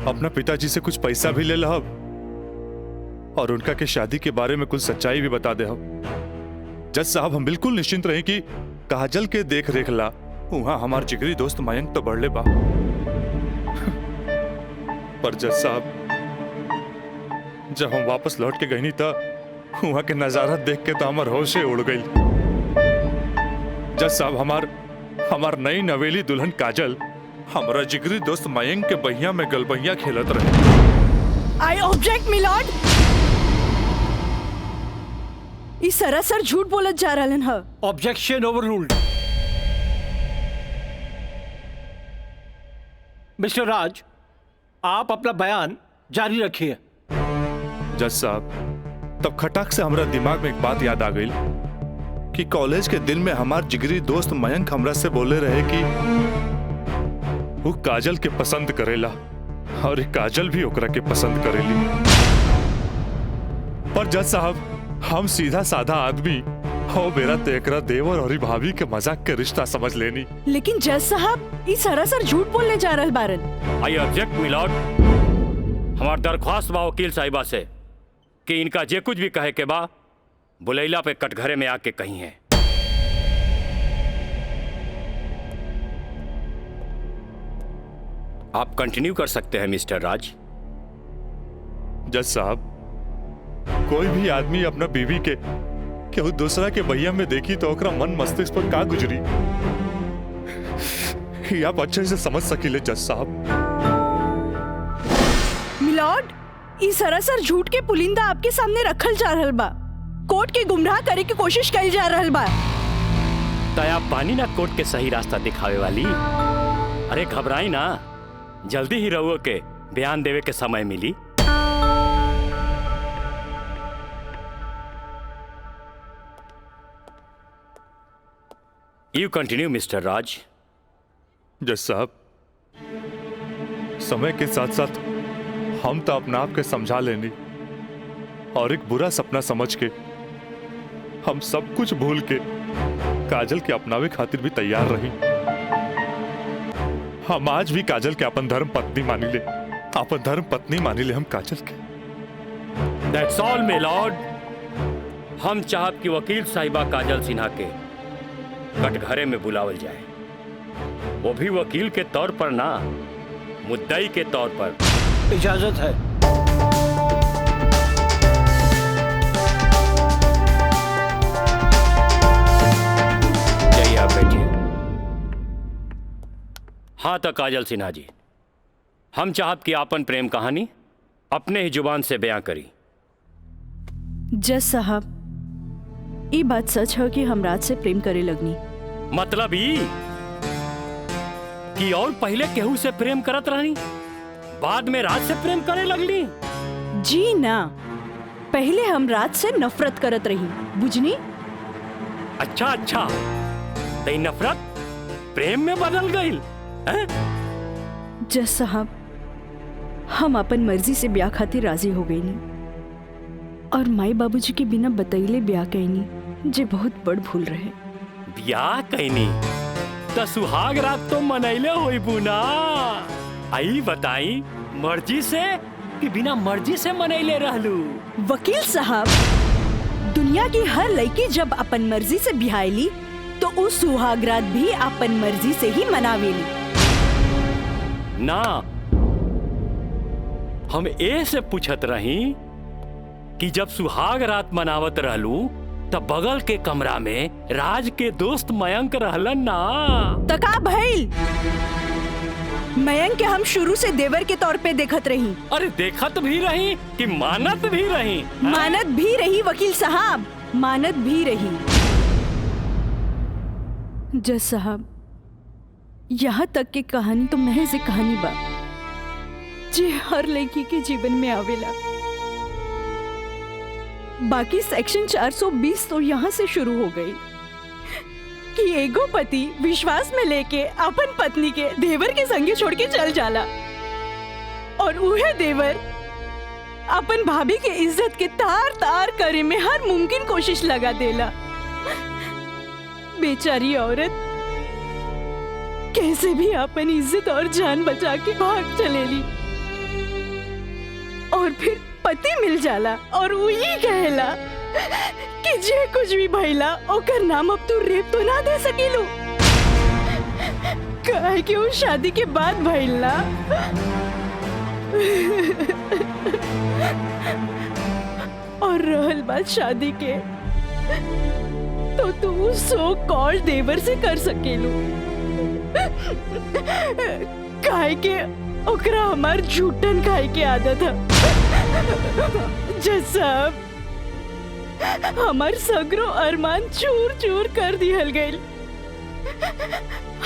अपना पिताजी से कुछ पैसा भी ले लहब और उनका के शादी के बारे में कुछ सच्चाई भी बता दे। जज साहब, हम बिल्कुल निश्चिंत रहे कि काजल के देख रेख ला वहां हमार जिगरी दोस्त मयंक तो बढ़ले बा। पर जज साहब, जब हम वापस लौट के गई था वहां के नजारा देख के तो हमार होशे उड़ गई। जज साहब, हमार नई नवेली दुल्हन काजल हमारा जिगरी दोस्त मयंक के बहिया में गलबहिया खेलत रहे। आई ऑब्जेक्ट मिलॉर्ड। इस सरासर झूठ बोलत जा रहलन ह। Objection overruled. मिस्टर राज, आप अपना बयान जारी रखिए। जज साहब, तब खटाक से हमारा दिमाग में एक बात याद आ गई कि कॉलेज के दिन में हमार जिगरी दोस्त मयंक हमरा से बोले रहे कि वो काजल के पसंद करेला और काजल भी ओकरा के पसंद करेली। पर जज साहब, हम सीधा साधा आदमी हो मेरा तेकरा देवर और भाभी के मजाक के रिश्ता समझ लेनी। लेकिन जज साहब, इस सरासर झूठ बोलने जा रहल बारन। I object my lord. हमार दरख्वास्त बा वकील साहिबा से कि इनका जे कुछ भी कहे के बा बुलैला पे कटघरे में आके कही है। आप कंटिन्यू कर सकते हैं मिस्टर राज। जज साहब, कोई भी आदमी अपना बीवी के केहू दूसरा के बहिया में देखी तो ओकरा मन मस्तिष्क पर का गुजरी, ये आप अच्छे से समझ सकीले जज साहब। मिलॉर्ड, इस सरासर झूठ के पुलिंदा आपके सामने रखल जा रहल बा। कोर्ट के गुमराह करे की कोशिश कइल जा रहल बा। तया पानी ना कोर्ट के सही रास्ता दिखावे वाली। अरे घबराई ना, जल्दी ही रहुओ के बयान देवे के समय मिली। यू कंटिन्यू मिस्टर राज। जज साहब, समय के साथ साथ हम तो अपना आप के समझा लेनी और एक बुरा सपना समझ के हम सब कुछ भूल के काजल के अपनावे खातिर भी तैयार रही। हम आज भी काजल के अपन धर्म पत्नी मानी ले, अपन धर्म पत्नी मानी ले हम काजल के। That's all, my lord। हम चाहब कि वकील साहिबा काजल सिन्हा के कटघरे में बुलावल जाए, वो भी वकील के तौर पर ना, मुद्दई के तौर पर। इजाजत है। जाइए आप बैठिए। हाँ तो काजल सिन्हा जी, हम चाहब कि आपन प्रेम कहानी अपने ही जुबान से बयां करी। जज साहब, ये बात सच है कि हम राज से प्रेम करे लगनी। मतलब ई कि और पहले केहू से प्रेम करत रहनी, बाद में राज से प्रेम करे लगली? जी ना, पहले हम राज से नफरत करत रही, बुझनी? अच्छा अच्छा, तो नफरत प्रेम में बदल गई? जज साहब, हम अपन मर्जी से ब्याह खातिर राजी हो गई नी और माई बाबूजी के बिना बतैले ब्याह कहनी, जे बहुत बड़ भूल रहे। ब्याह कहनी? तो सुहाग रात तो मनैले होई बुना। आई बताई मर्जी से कि बिना मर्जी से मनैले रहलू? वकील साहब, दुनिया की हर लड़की जब अपन मर्जी से बिहाईली तो उस सुहागरात भी अपन मर्जी से ही मनावेली। ना, हम ए से पूछत रही कि जब सुहाग रात मनावत रहलू तब बगल के कमरा में राज के दोस्त मयंक रहलन ना। तका भइल, मयंक के हम शुरू से देवर के तौर पे देखत रही। अरे देखत भी रही कि मानत भी रही? मानत भी रही वकील साहब, मानत भी रही। जज साहब, यहाँ तक की कहानी तो महज एक कहानी बा जे हर लड़की के जीवन में आवेला। बाकी सेक्शन 420 तो यहाँ से शुरू हो गई कि एगो पति विश्वास में लेके अपन पत्नी के देवर के संगे छोड़ के चल जाला और उहे देवर अपन भाभी के इज्जत के तार तार करे में हर मुमकिन कोशिश लगा देला। बेचारी औरत कैसे भी अपन इज्जत और जान बचा के भाग चलेली और फिर पति मिल जाला और वही कहला कि जे कुछ भी भइला ओकर नाम अब तू रेप तो ना दे सकेलू, काहे कि वो शादी के बाद भइला। और रहल बात शादी के, तो तू सो कॉल देवर से कर सकेलू, काहे के ओकरा हमार झूठन खाए के आदत है। जज साहब, हमार सगरो अरमान चूर चूर कर दिहल गइल।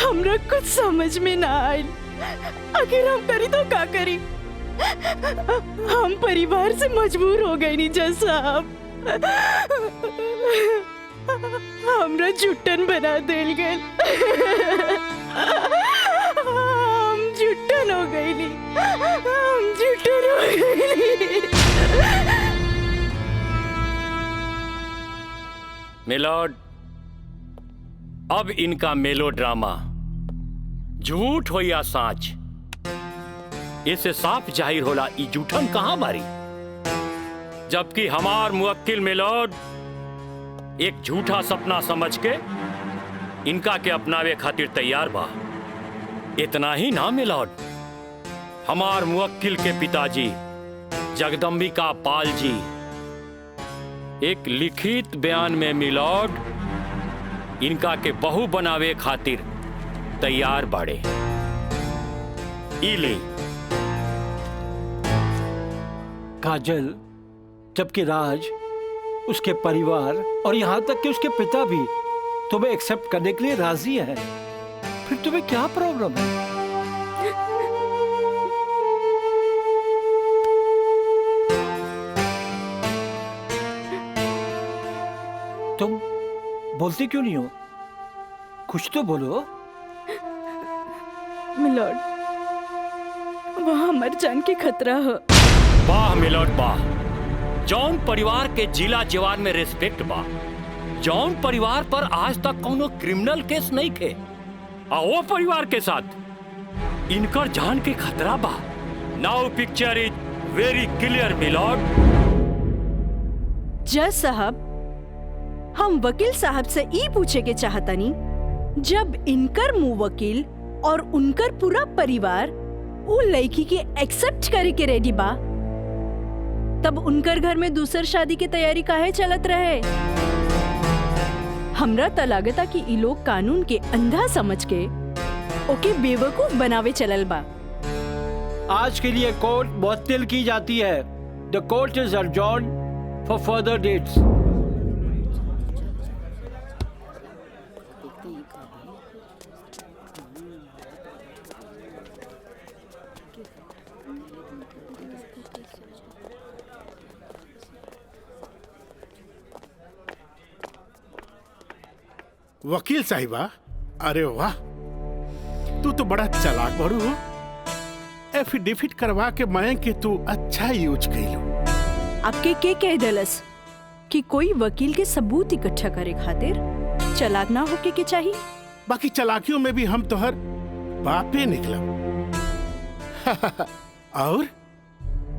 हमरा कुछ समझ में ना आइल, आखिर हम करी तो का करी। हम परिवार से मजबूर हो गए नी जज साहब, हमरा झुट्टन बना देल गइल। हम झुट्टन हो गई नी, हम झुट्टन हो गई। मिलॉर्ड, अब इनका मेलोड्रामा झूठ हो या साच, इससे साफ जाहिर होला ई झूठन कहां बारी। जबकि हमार मुवक्किल मिलॉर्ड एक झूठा सपना समझ के इनका के अपनावे खातिर तैयार बा। इतना ही ना मिलॉर्ड, हमार मुवक्किल के पिताजी जगदम्बिका पाल जी एक लिखित बयान में मिलॉर्ड इनका के बहू बनावे खातिर तैयार बाड़े। इली काजल, जबकि राज, उसके परिवार और यहाँ तक कि उसके पिता भी तुम्हें एक्सेप्ट करने के लिए राजी है, फिर तुम्हें क्या प्रॉब्लम है? तुम बोलती क्यों नहीं हो? कुछ तो बोलो। मिलॉर्ड, वहाँ मर जान के खतरा है। वाह मिलॉर्ड वाह, जौन परिवार के जिला जवान में रिस्पेक्ट बा, जौन परिवार पर आज तक कोनो क्रिमिनल केस नहीं थे, वो परिवार के साथ इनकर जान के खतरा बा। Now picture is very clear milord. जज साहब, हम वकील साहब से ई पूछे के चाहतनी, जब इनकर मुवक्किल और उनकर पूरा परिवार वो लड़की के एक्सेप्ट करे के रेडी बा, तब उनकर घर में दूसर शादी की तैयारी काहे चलत रहे? हमरा त लागता कि ई लोग कानून के अंधा समझ के ओके बेवकूफ बनावे चलल बा। आज के लिए कोर्ट मुअत्तल की जाती है। The court is adjourned for further dates. वकील साहिबा, अरे वाह, तू तो बड़ा चालाक बड़ू हो। एफिडेविट करवा के मयंक के तू अच्छा यूज कैलू। आपके के कह दलस कि कोई वकील के सबूत इकट्ठा करे खातिर चालाक ना होके के चाहिए? बाकी चालाकियों में भी हम तोहर बापे निकला। और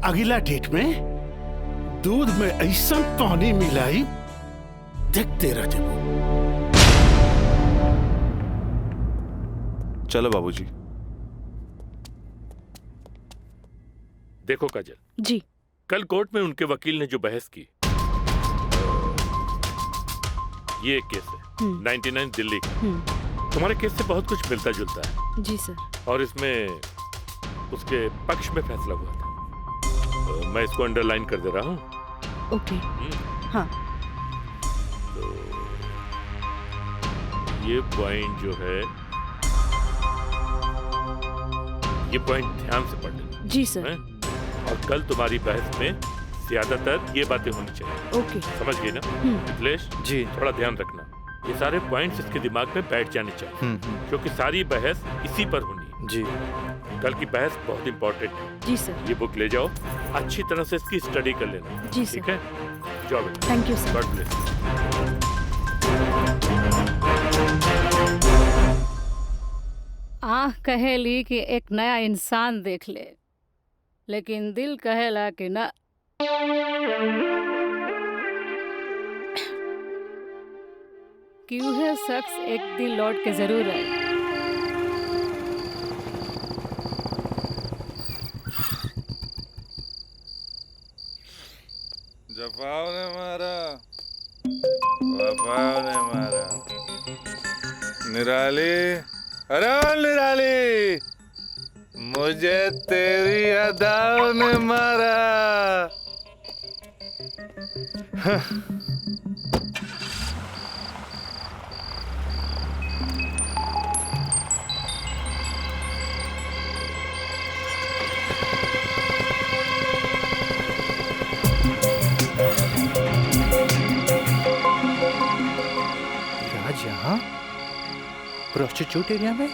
अगला डेट में दूध में ऐसा पानी मिलाई देखते रह जाबो। चलो बाबूजी। देखो काजल जी, कल कोर्ट में उनके वकील ने जो बहस की, ये एक केस है 99 दिल्ली का। तुम्हारे केस से बहुत कुछ मिलता जुलता है। जी सर। और इसमें उसके पक्ष में फैसला हुआ था। मैं इसको अंडरलाइन कर दे रहा हूँ। ओके। हाँ। तो ये पॉइंट जो है, ये पॉइंट ध्यान से पढ़ लेना। जी सर। और कल तुम्हारी बहस में ज्यादातर ये बातें होनी चाहिए। ओके। समझ गई ना मिथिलेश? जी। थोड़ा ध्यान रखना, ये सारे पॉइंट्स इसके दिमाग में बैठ जाने चाहिए, क्योंकि सारी बहस इसी पर होनी है। जी। कल की बहस बहुत इंपॉर्टेंट है। जी सर। ये बुक ले जाओ, अच्छी तरह से इसकी स्टडी कर लेना। जी सर। ठीक है, जाओ बेटा। Thank you sir. God bless. आँख कहेली कि एक नया इंसान देख ले, लेकिन दिल कहेला कि ना। कि वह शख्स एक दिन लौट के जरूर आए। जफाव ने मारा, वफाव ने मारा। निराली, अरे निराली, मुझे तेरी अदाओं ने मारा। राज यहाँ प्रोस्टिट्यूट एरिया में?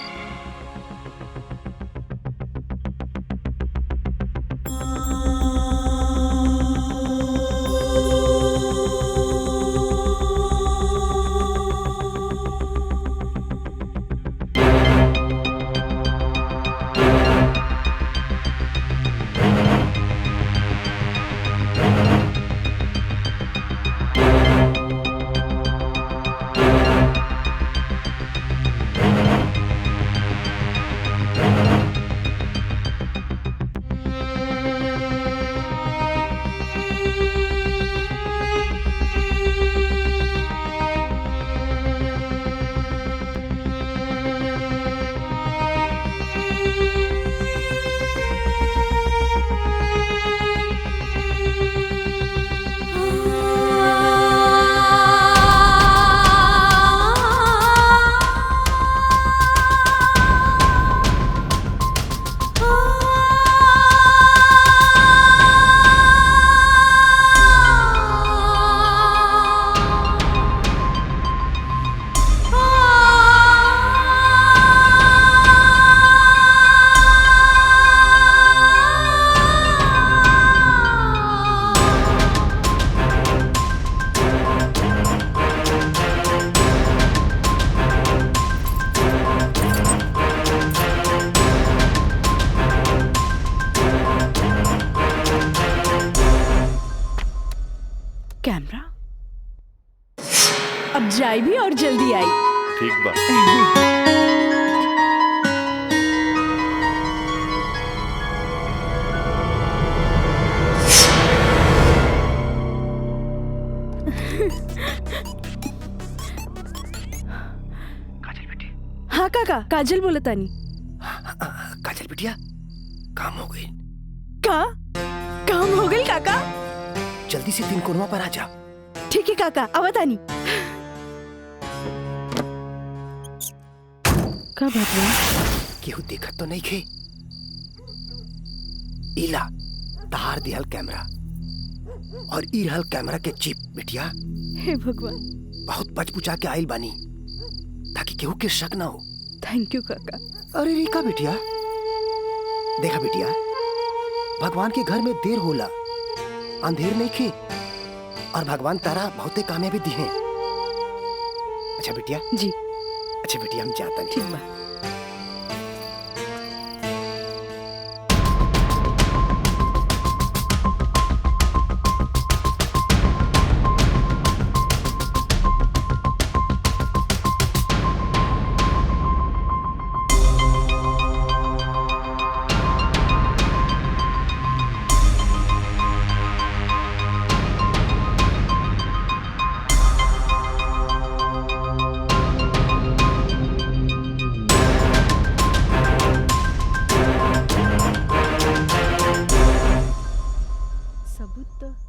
कैमरा अब जाए भी और जल्दी आई। ठीक बात। हाँ काका, काजल बोला तानी। काजल बिटिया, काम हो गई। काम हो गई काका? जल्दी से 3 कोनवा पर आ जा। ठीक है काका, आवतानी। का बात है? केहू देखत तो नहीं खे? इला तार दिहल कैमरा और ई रहल कैमरा के चिप। बिटिया हे भगवान, बहुत बचबुचा के आइल बानी ताकि केहू के शक ना हो। थैंक यू काका। अरे रिका बिटिया, देखा बिटिया, भगवान के घर में देर होला, अंधेर नहीं खे, और भगवान तारा बहुते कामयाबी दी है। अच्छा बिटिया जी। अच्छा अच्छा बेटी हम जाता नहीं। ठीक बा।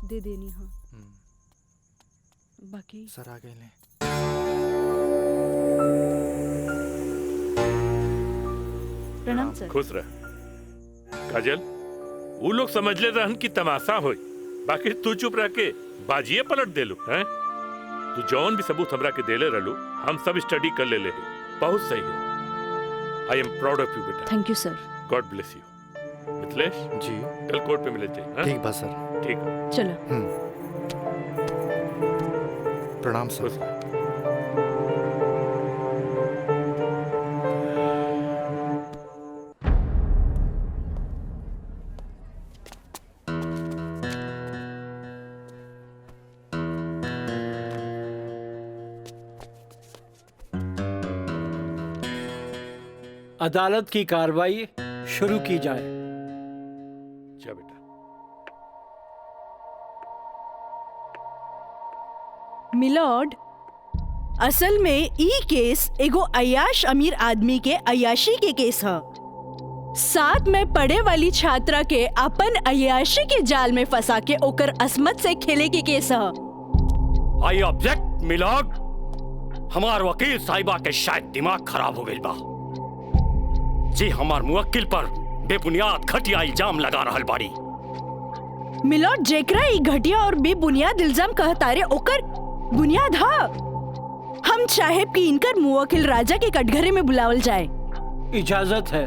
दे देनी हाँ। बाकी सर आ गए। प्रणाम सर। खुश रह काजल। वो लोग समझ ले रहन की तमाशा होई, बाकी तू चुप रह के बाजिए पलट देलू हैं। तू जौन भी सबूत हमरा के देले रहलू हम सब स्टडी कर ले बहुत सही है। I am proud of you बेटा। Thank you sir. God bless you. Mithilesh ji कल कोर्ट पे मिले जाए। ठीक बा सर। ठीक है चलो। प्रणाम सर। अदालत की कार्रवाई शुरू की जाए। जा बेटा। मिलॉर्ड, असल में ई केस एगो अय्याश अमीर आदमी के अय्याशी के केस है। साथ में पढ़े वाली छात्रा के अपन अय्याशी के जाल में फंसा के ओकर असमत से खेले के केस है। I object my lord. हमार वकील साहिबा के शायद दिमाग खराब हो गई बा जी। हमार मुवक्किल पर बेबुनियाद घटिया इल्जाम लगा रहल बाड़ी। मिलॉर्ड, जेकरा ई घटिया और बेबुनियाद इल्जाम कहतारे ओकर बुनियाद हा। हम चाहे कि इनकर मुवक्किल राजा के कटघरे में बुलावल जाए। इजाजत है।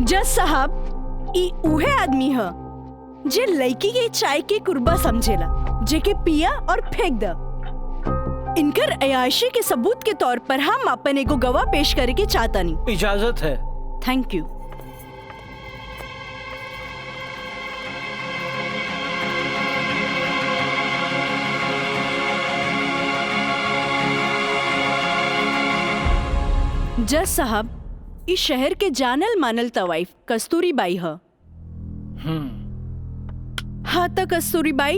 जज साहब, ई उहे आदमी है जे लड़की के चाय के कुर्बा समझेला, जेके पिया और फेंक द। इनकर अयाशी के सबूत के तौर पर हम अपन एगो गवाह पेश करे के चाहतानी। इजाजत है। Thank you. जज साहब, इस शहर के जानल मानल तवाइफ कस्तूरी बाई है। हाँ तो कस्तूरी बाई,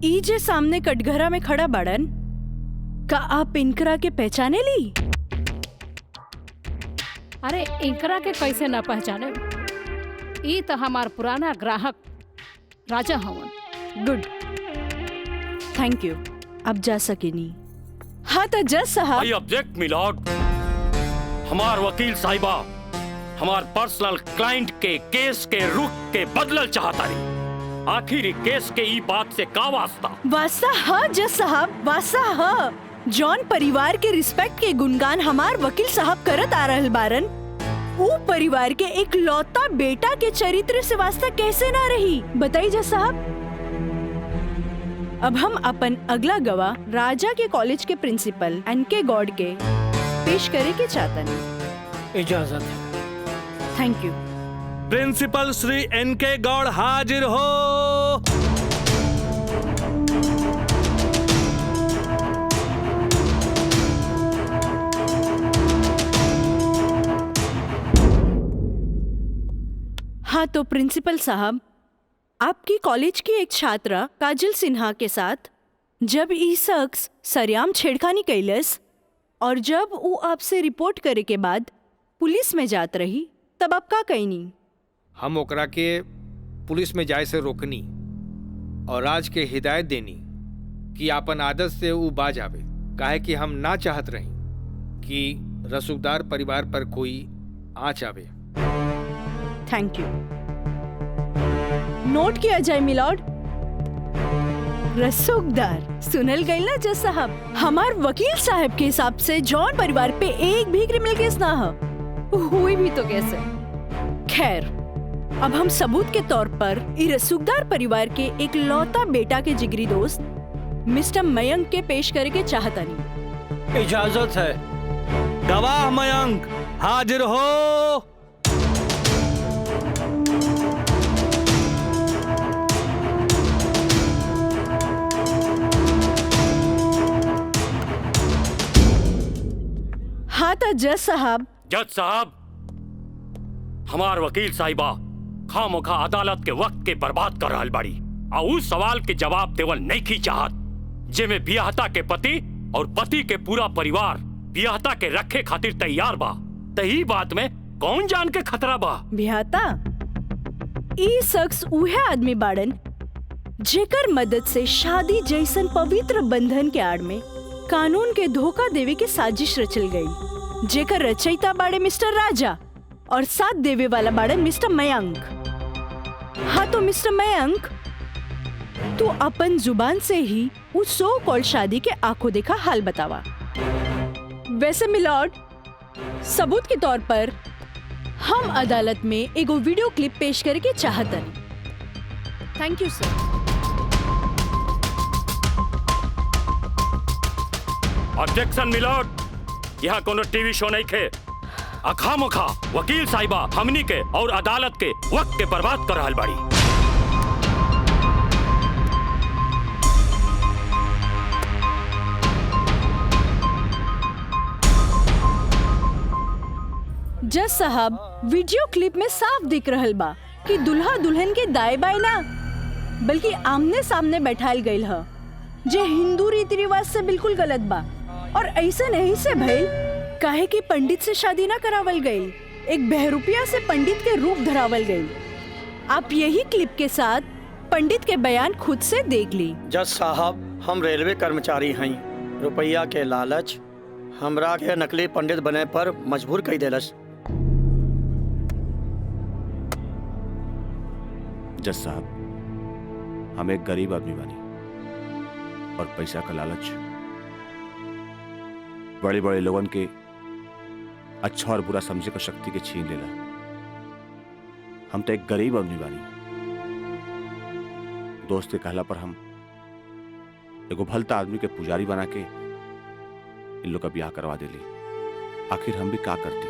ई जे सामने कटघरा में खड़ा बाड़न, का आप इनकरा के पहचाने ली? अरे इनकरा के कैसे ना पहचाने? ई तो हमार पुराना ग्राहक राजा हवन। Good, thank you. अब जा सकेनी। हाँ तो जज साहब। I object my lord. हमार वकील साहिबा हमार पर्सनल क्लाइंट के केस के रुख के बदलल चाहता रही। आखिर केस के ई बात से का वास्ता? वास्ता हाँ जज साहब, वास्ता हाँ। जॉन परिवार के रिस्पेक्ट के गुणगान हमार वकील साहब करत आ रहल बारन, वो परिवार के एक लौता बेटा के चरित्र से वास्ता कैसे ना रही? बताइए जज साहब। अब हम अपन अगला गवाह राजा के कॉलेज के प्रिंसिपल एनके गॉड के पेश करे के चाहता नहीं। इजाजत है। Thank you. प्रिंसिपल श्री एनके गौड़ हाजिर हो। हाँ तो प्रिंसिपल साहब, आपकी कॉलेज की एक छात्रा काजल सिन्हा के साथ जब ई शख्स सरेआम छेड़खानी कैलस और जब वो आपसे रिपोर्ट करे के बाद पुलिस में जात रही, तब आप का कहनी? हम ओकरा के पुलिस में जाए से रोकनी और राज के हिदायत देनी कि आपन आदत से वो बाज आवे, काहे कि हम ना चाहत रही कि रसूखदार परिवार पर कोई आँच आवे। Thank you. नोट किया जाए मिलॉर्ड। रसूखदार सुनल गई ना जज साहब? हमार वकील साहब के हिसाब से जॉन परिवार पे एक भी क्रिमिनल केस ना हो। हुई भी तो कैसे? खैर, अब हम सबूत के तौर पर इस रसूखदार परिवार के एक लौता बेटा के जिगरी दोस्त मिस्टर मयंक के पेश करे के चाहतानी। इजाजत है। गवाह मयंक हाजिर हो। हाँ तो जज साहब। जज साहब, हमार वकील साहिबा खामोखा अदालत के वक्त के बर्बाद कर रहल बाड़ी और उस सवाल के जवाब देवल नहीं की चाहत जेमे बियाहता के पति और पति के पूरा परिवार बियाहता के रखे खातिर तैयार बा। तही बात में कौन जान के खतरा बा? बियाहता ई शख्स उहे आदमी बाड़न जेकर मदद से शादी जैसन पवित्र बंधन के आड़ में कानून के धोखा देवे के साजिश रचल गई, जेकर रचयिता बाड़े मिस्टर राजा और साथ देवे वाला बाड़न मिस्टर मयंक। हाँ तो मिस्टर मयंक, तू अपन जुबान से ही उस सो कॉल्ड शादी के आंखों देखा हाल बतावा। वैसे मिलॉर्ड, सबूत के तौर पर हम अदालत में एगो वीडियो क्लिप पेश करके चाहतन। Thank you sir. Objection milord, यहाँ कोनो टीवी शो नहीं खे। अखामोखा वकील साहिबा हमनी के और अदालत के वक्त के बर्बाद कर रहल बाड़ी। जज साहब, वीडियो क्लिप में साफ दिख रहल बा कि दुल्हा दुल्हन के दाएं बाएं ना बल्कि आमने सामने बैठाल गईल ह, जे हिंदू रीति रिवाज से बिल्कुल गलत बा। और ऐसे नहीं से भइल काहे कि पंडित से शादी ना करावल गई, एक बहरूपिया से पंडित के रूप धरावल गई। आप यही क्लिप के साथ पंडित के बयान खुद से देख ली। जज साहब, हम रेलवे कर्मचारी हैं। रुपया के लालच हमरा के नकली पंडित बने पर मजबूर कर देलस। जज साहब, हम एक गरीब आदमी बानी और पैसा का लालच बड़े बड़े लोगन के अच्छा और बुरा समझे का शक्ति के छीन लेला। हम तो एक गरीब आदमी बानी। दोस्त के कहला पर हम एगो भलता आदमी के पुजारी बना के इन लोग का ब्याह करवा देली। आखिर हम भी क्या करती?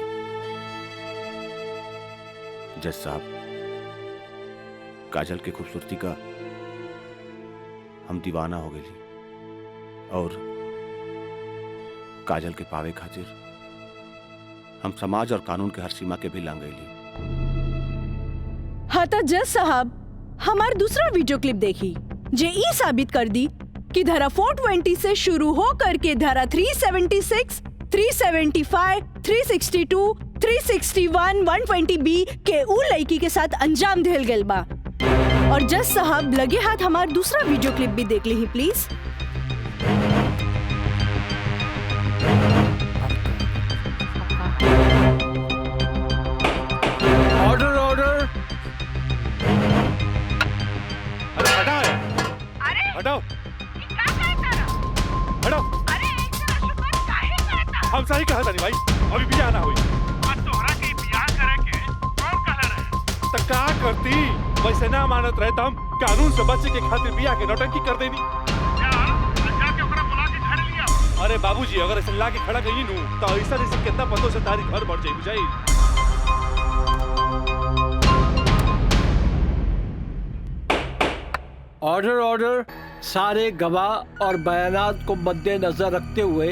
जज साहब, काजल की खूबसूरती का हम दीवाना हो गई और काजल के पावे खातिर हम समाज और कानून के हर सीमा के भी लांग गईली। हाँ तो जज साहब, हमार दूसरा वीडियो क्लिप देखी जे ई साबित कर दी कि धारा 420 से शुरू हो करके धारा 376, 375, 362, 361, 120B के उ लड़की के साथ अंजाम दिल गल बा। और जज साहब, लगे हाथ हमार दूसरा वीडियो क्लिप भी देख ली ही प्लीज। Order order. हटाओ हटाओ। हम सही कहा था भाई, अभी बियाह ना हुई। तोहरा के बियाह करे के कौन कहले रहे? त का करती? वैसे ना मानत रहे तो हम कानून से बचे के खातिर बियाह के नौटंकी कर देनी। जाके ओकरा बुला के घर लिया। अरे बाबूजी, अगर ऐसे ला के खड़ा गई नू तो ऐसा कितना पतों से तारी घर बढ़ जाई बुझाई। Order order. सारे गवाह और बयानात को मद्देनजर रखते हुए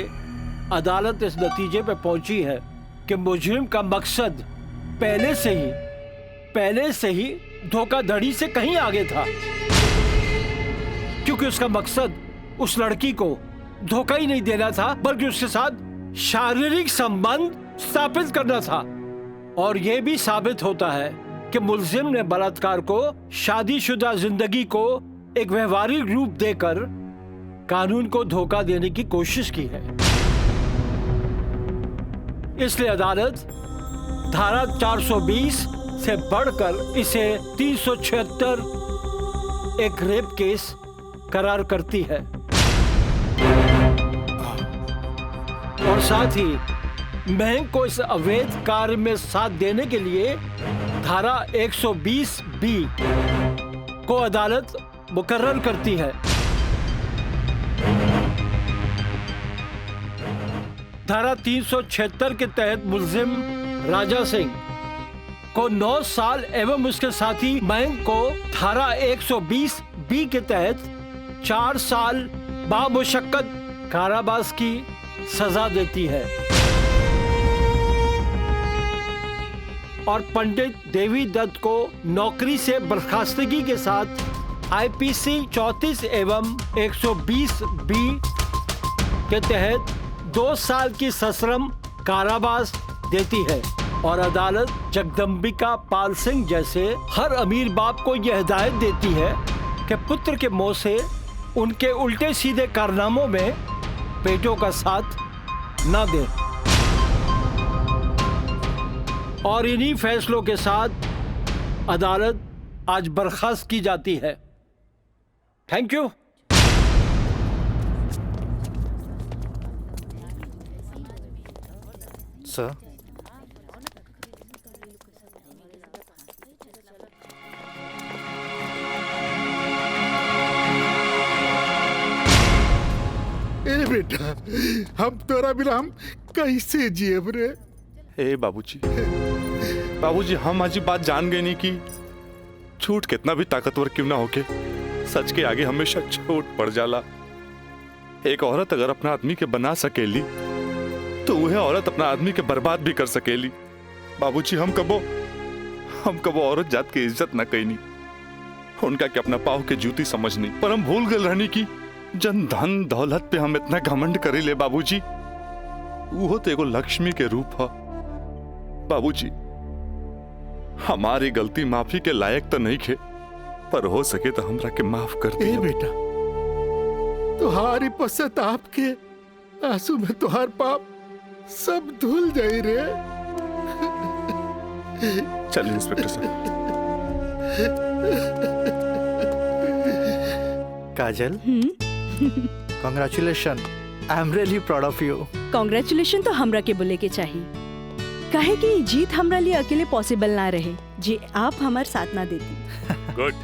अदालत इस नतीजे पे पहुंची है कि मुजरिम का मकसद पहले से ही धोखाधड़ी से कहीं आगे था, क्योंकि उसका मकसद उस लड़की को धोखा ही नहीं देना था बल्कि उसके साथ शारीरिक संबंध स्थापित करना था। और यह भी साबित होता है कि मुलजिम ने बलात्कार को शादीशुदा जिंदगी को एक व्यवहारिक रूप देकर कानून को धोखा देने की कोशिश की है। इसलिए अदालत धारा 420 से बढ़कर इसे 376 एक रेप केस करार करती है और साथ ही महंग को इस अवैध कार्य में साथ देने के लिए धारा 120 बी को अदालत मुकर्रर करती है। धारा 376 के तहत मुलजिम राजा सिंह को 9 साल एवं उसके साथी मयंक को धारा 120 बी के तहत 4 साल बामुशक्कत कारावास की सजा देती है और पंडित देवी दत्त को नौकरी से बर्खास्तगी के साथ आईपीसी 34 एवं 120 बी के तहत 2 साल की सश्रम कारावास देती है और अदालत जगदम्बिका पाल सिंह जैसे हर अमीर बाप को यह हिदायत देती है कि पुत्र के मुंह से उनके उल्टे सीधे कारनामों में बेटों का साथ न दे। और इन्हीं फैसलों के साथ अदालत आज बर्खास्त की जाती है। Thank you. सर, ए बेटा, हम तोरा बिना हम कैसे जियब रे? ए बाबूजी हम आज बात जान गए नहीं कि झूठ कितना भी ताकतवर क्यों ना होके सच के आगे हमेशा छोट पड़ जाला। एक औरत अगर अपना आदमी के बना सकेली तो वह औरत अपना आदमी के बर्बाद भी कर सकेली। बाबूजी हम कबो औरत जात की इज्जत न कईनी, उनका के अपना पाव के जूती समझनी, पर हम भूल गए रहनी की जन धन दौलत पे हम इतना घमंड करी ले। बाबूजी वो तो एगो लक्ष्मी के रूप है। बाबूजी हमारी गलती माफी के लायक तो नहीं खे, पर हो सके तो हमरा के माफ कर दे। बेटा, तुहारी पश्चाताप के आंसू में तुहार पाप सब धुल जाई रे। चलिए इंस्पेक्टर साहब। Kajal, congratulation, I am really proud of you. Congratulation तो हमरा के बोले के चाहिए, काहे कि जीत हमरा लिए अकेले पॉसिबल ना रहे जे आप हमार साथ ना देती। Good,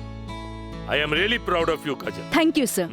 I am really proud of you Kajal. Thank you sir.